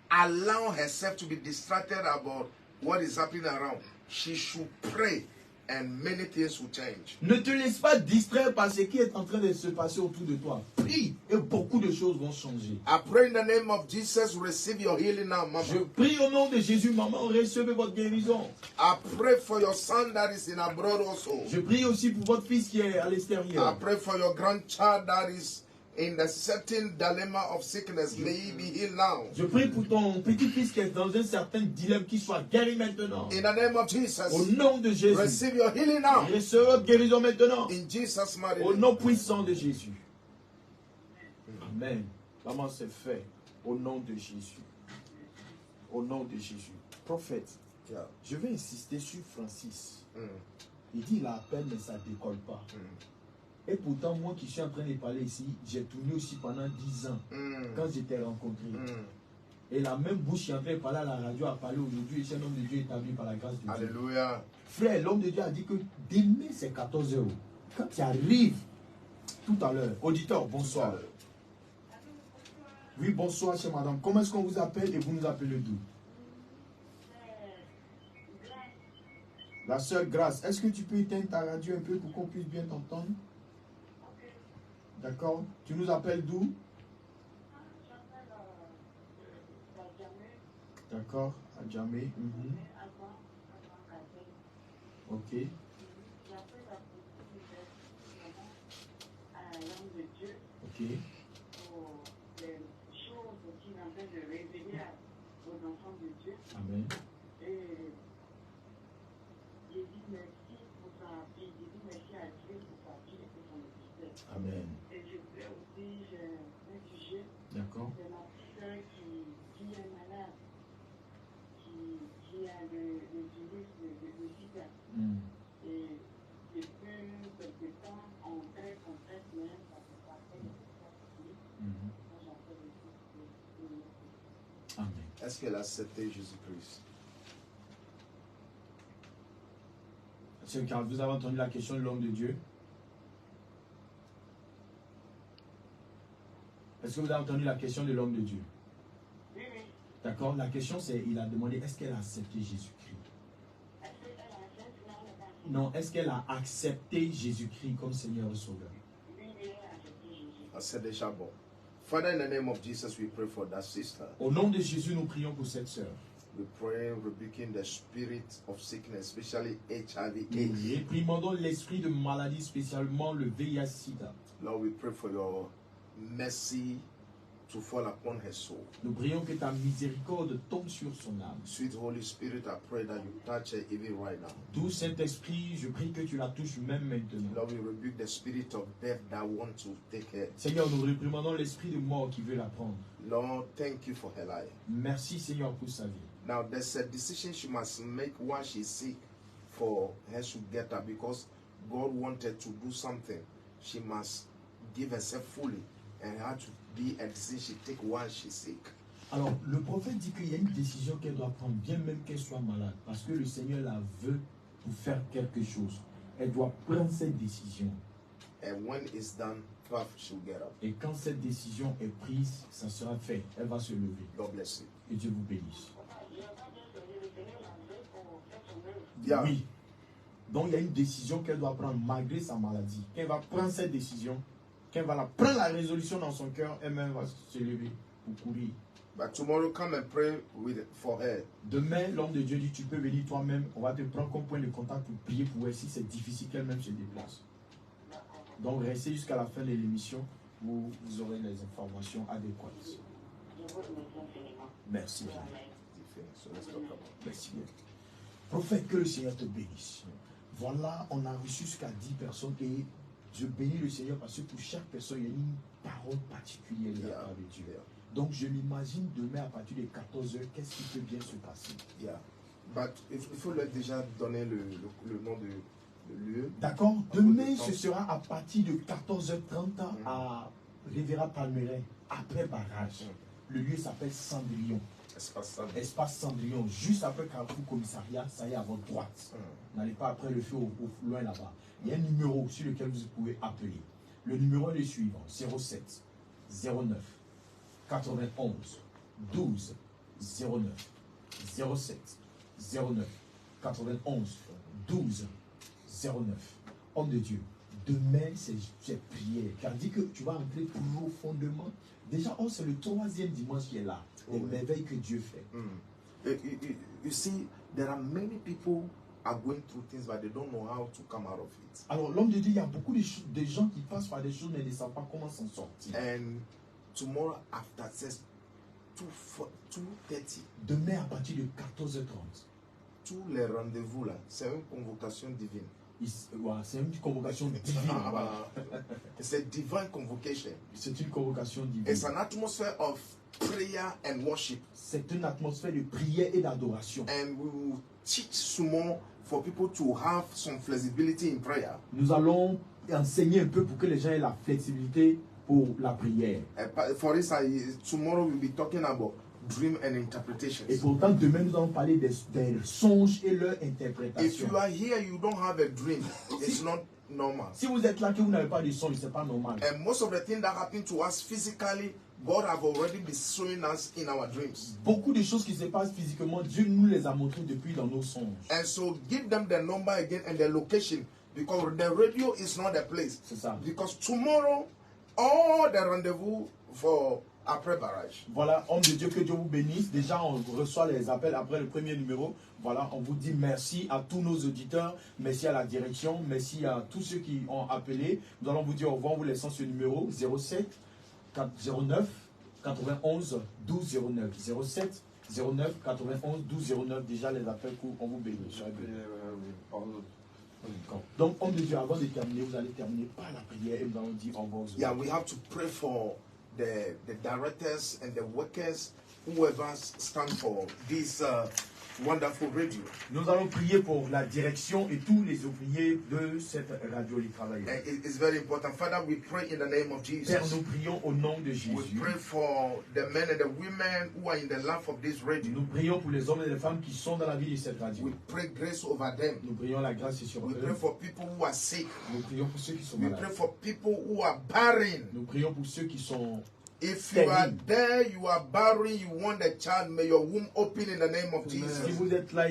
A: allow herself to be distracted about what is happening around. She should pray and many things will change.
D: Ne te laisse pas distraire par ce qui est en train de se passer autour de toi. Prie et beaucoup de choses vont changer.
A: I pray in the name of Jesus, receive your healing now, mama.
D: Je prie au nom de Jésus, maman, recevez votre guérison.
A: I pray for your son that is in abroad also.
D: Je prie aussi pour votre fils qui est à
A: I
D: l'extérieur.
A: pray for your grandchild that is in the certain dilemma of sickness. May he be healed now.
D: Je prie pour ton petit-fils qui est dans un certain dilemme, qu'il soit guéri maintenant.
A: In the name of
D: Au
A: Jesus,
D: nom de Jésus.
A: receive your healing now.
D: Recevez votre guérison maintenant.
A: In Jesus' mighty
D: Au
A: name.
D: nom puissant de Jésus. Amen. Maman, c'est fait. Au nom de Jésus. Au nom de Jésus. Prophète,
A: Yeah.
D: je vais insister sur Francis.
A: Mm.
D: Il dit il a appel, mais ça ne décolle pas. Et pourtant, moi qui suis en train de parler ici, j'ai tourné aussi pendant 10 ans, quand j'étais rencontré. Et la même bouche qui est en train de parler à la radio a parlé aujourd'hui, et c'est un homme de Dieu établi par la grâce de Dieu.
A: Hallelujah.
D: Frère, l'homme de Dieu a dit que demain c'est 14 €. Quand tu arrives tout à l'heure, auditeur, bonsoir. Oui, bonsoir, chère madame. Comment est-ce qu'on vous appelle et vous nous appelez d'où? La sœur Grâce, est-ce que tu peux éteindre ta radio un peu pour qu'on puisse bien t'entendre? D'accord. Tu nous appelles d'où? D'accord, à Djamé. Ok. Ok. Amen. Amen.
E: Et je voulais aussi, j'ai un sujet.
D: D'accord.
E: C'est ma petite soeur qui est malade, qui a le virus de sida. Et depuis quelque temps, on traite, mais ça ne peut pas faire. Moi, j'en fais des choses.
D: Amen.
A: Est-ce qu'elle a accepté Jésus-Christ?
D: Monsieur Carl, vous avez entendu la question de l'homme de Dieu? Est-ce que vous avez entendu la question de l'homme de Dieu?
E: Oui, oui.
D: D'accord. La question c'est, il a demandé, est-ce qu'elle a accepté Jésus-Christ?
E: Est-ce qu'elle a accepté?
D: Non, est-ce qu'elle a accepté Jésus-Christ comme Seigneur et Sauveur?
E: Oui, oui, elle a accepté Jésus.
A: C'est déjà bon. Father, in the name of Jesus, we pray for that sister.
D: Au nom de Jésus, nous prions pour cette sœur.
A: We pray, rebuking the spirit of sickness, especially HIV,
D: Nous
A: AIDS.
D: réprimandons l'esprit de maladie, spécialement le VIH-Sida.
A: Lord, we pray for your mercy to fall upon her soul.
D: Nous prions que ta miséricorde tombe sur son âme.
A: Sweet Holy Spirit, I pray that you touch her even right now.
D: Doux Saint-Esprit, je prie que tu la touches même maintenant.
A: Lord, we rebuke the spirit of death that want to take her.
D: Seigneur, nous réprimandons l'esprit de mort qui veut la prendre.
A: Lord, thank you for her life.
D: Merci Seigneur pour sa vie.
A: Now, there's a decision she must make while she's sick for her to get her, because God wanted to do something. She must give herself fully, and it had to be a decision she take while she's sick.
D: Alors, le prophète dit qu'il y a une décision qu'elle doit prendre, bien même qu'elle soit malade, parce que le Seigneur la veut pour faire quelque chose. Elle doit prendre cette décision.
A: And when it's done, paf, she'll get up.
D: Et quand cette décision est prise, ça sera fait. Elle va se lever.
A: God bless you.
D: Que Dieu vous bénisse.
A: Yeah.
D: Oui. Donc, il y a une décision qu'elle doit prendre malgré sa maladie. Qu'elle va prendre cette décision, qu'elle va la prendre la résolution dans son cœur, elle-même va se lever pour courir.
A: But tomorrow, come and pray for her.
D: Demain, l'homme de Dieu dit, tu peux venir toi-même, on va te prendre comme point de contact pour prier pour elle si c'est difficile qu'elle-même se déplace. Donc, restez jusqu'à la fin de l'émission où vous aurez les informations adéquates. Merci bien.
A: So let's talk about it.
D: Merci bien. Prophète, que le Seigneur te bénisse. Voilà, on a reçu jusqu'à 10 personnes et je bénis le Seigneur parce que pour chaque personne, il y a une parole particulière de la part de Dieu. Donc je m'imagine demain à partir de 14h, qu'est-ce qui peut bien se passer.
A: Yeah. But il faut leur déjà donner le nom de lieu.
D: D'accord. Demain, ce sera à partir de 14h30 à Riviera Palmeraie, après barrage. Le lieu s'appelle Cendrillon. Espace Cendrillon, juste après Carrefour Commissariat, ça y est à votre droite. N'allez pas après le feu au loin là-bas. Il y a un numéro sur lequel vous pouvez appeler. Le numéro est le suivant, 07 09 91 12 09 07 09 91 12 09. Homme de Dieu, demain c'est prière. Car dit que tu vas entrer profondément. Déjà, c'est le 3e dimanche qui est là. Les merveilles que Dieu fait.
A: You see, there are many people are going through things but they don't know how to come out of it.
D: Alors l'homme de Dieu, il y a beaucoup de gens qui passent par des choses mais ne savent pas comment s'en sortir.
A: And tomorrow after 2:30.
D: Demain à partir de 14h30.
A: Tous les rendez-vous là, c'est une convocation divine.
D: C'est une convocation divine.
A: C'est une divine convocation.
D: C'est une convocation divine.
A: It's an atmosphere of prayer and worship.
D: C'est une atmosphère de prière et d'adoration.
A: And we will teach some more for people to have some flexibility in prayer.
D: Nous allons enseigner un peu pour que les gens aient la flexibilité pour la prière.
A: For instance, tomorrow we'll be talking about dream and interpretations.
D: Et pourtant, demain, nous allons parler des songes et leur interprétation.
A: If you are here, you don't have a dream, it's not normal.
D: Si vous êtes là que vous n'avez pas de songe, c'est pas normal.
A: And most of the things that happen to us physically, God have already been showing us in our dreams.
D: Beaucoup de choses qui se passent physiquement, Dieu nous les a montrées depuis dans nos songes.
A: And so give them the number again and the location, because the radio is not the place.
D: C'est ça.
A: Because tomorrow, all the rendezvous for après barrage.
D: Voilà, homme de Dieu, que Dieu vous bénisse. Déjà, on reçoit les appels après le premier numéro. Voilà, on vous dit merci à tous nos auditeurs, merci à la direction, merci à tous ceux qui ont appelé. Nous allons vous dire au revoir en vous laissant ce numéro 07 09 91 12 09. 07 09 91 12 09. Déjà, les appels courts, on vous bénit. Donc, homme de Dieu, avant de terminer, vous allez terminer par la prière et nous allons dire au revoir.
A: Yeah, we have to pray for the directors and the workers, whoever stand for this wonderful radio.
D: Nous allons prier pour la direction et tous les ouvriers de cette radio Les Travailleurs.
A: And it's very important. Father, we pray in the name of Jesus.
D: Père, nous prions au nom de Jésus.
A: We pray for the men and the women who are in the life of this radio.
D: Nous prions pour les hommes et les femmes qui sont dans la vie de cette radio.
A: We pray grace over them.
D: Nous prions la grâce sur
A: We
D: eux.
A: pray for people who are sick.
D: Nous prions pour ceux qui sont
A: We
D: malades.
A: pray for people who are barren.
D: Nous prions pour ceux qui sont...
A: If you are there, you are barren, you want a child, may your womb open in the name of
D: Si
A: Jesus.
D: vous êtes là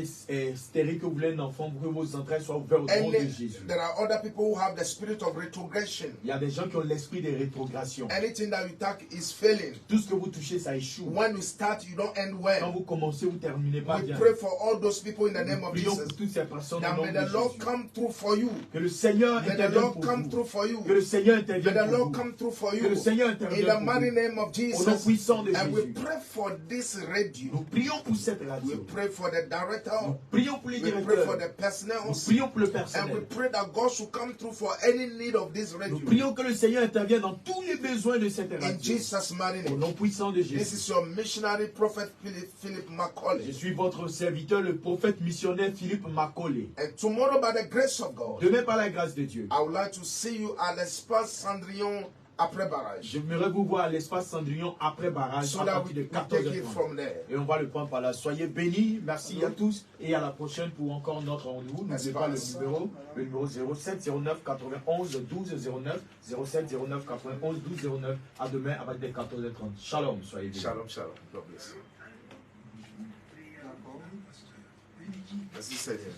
D: stérile, que vous voulez un enfant, que vos entrailles soient ouvertes au nom de Jésus.
A: There are other people who have the spirit of retrogression.
D: Il y a des gens qui ont l'esprit de rétrogression.
A: Anything that you touch is failing.
D: Tout ce que vous touchez, ça échoue.
A: When you start, you don't end
D: Quand
A: well.
D: vous commencez, vous ne terminez pas
A: We
D: bien.
A: pray for all those people in the name
D: Nous
A: of
D: prions
A: Jesus.
D: pour toutes ces personnes
A: That
D: au nom
A: may
D: de
A: the Lord
D: Jésus.
A: come through for you.
D: Que le Seigneur
A: May the
D: intervienne
A: Lord
D: pour
A: come
D: vous.
A: through for you.
D: Que le Seigneur
A: May
D: intervienne
A: the
D: pour
A: Lord
D: vous.
A: come through for
D: Que
A: you.
D: le Seigneur
A: In
D: intervienne
A: the
D: pour
A: mighty
D: vous.
A: name of
D: Au nom
A: Jesus.
D: puissant de
A: And we
D: Jésus.
A: pray for this radio.
D: Nous prions pour cette
A: We
D: radio.
A: pray for the
D: Nous
A: director.
D: prions pour les
A: We pray for
D: directeurs.
A: the personnel.
D: Nous prions pour le
A: And we
D: personnel.
A: pray that God should come through for any need of this
D: Nous
A: radio.
D: prions que le Seigneur intervienne dans tous les besoins de cette
A: In
D: radio.
A: Jesus' mighty
D: Au
A: name.
D: nom puissant de
A: This
D: Jésus.
A: is your missionary prophet Philip
D: Je
A: Macaulay.
D: suis votre serviteur, le prophète missionnaire Philippe Macaulay.
A: And tomorrow, by the grace of God,
D: Demain, par la grâce de Dieu,
A: I would like to see you at l'Espace Cendrillon après barrage,
D: j'aimerais vous voir à l'espace Cendrillon après barrage
A: so
D: à
A: that
D: partir
A: we
D: de
A: can take it
D: 14h30.
A: from there.
D: Et on va le prendre par là. Soyez bénis. Merci à tous. Et à la prochaine pour encore notre rendez-vous. N'oubliez pas le numéro 07 09 91 12 09. 07 09 91 12 09. À demain avec des 14h30. Shalom. Soyez bénis.
A: Shalom, shalom. God bless you. Merci Seigneur.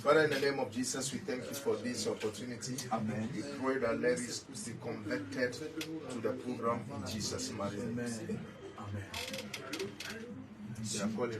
A: Father, in the name of Jesus, we thank you for this opportunity.
D: Amen.
A: We pray that let us be converted to the program in Jesus' name.
D: Amen. Amen.
A: Yeah, call it.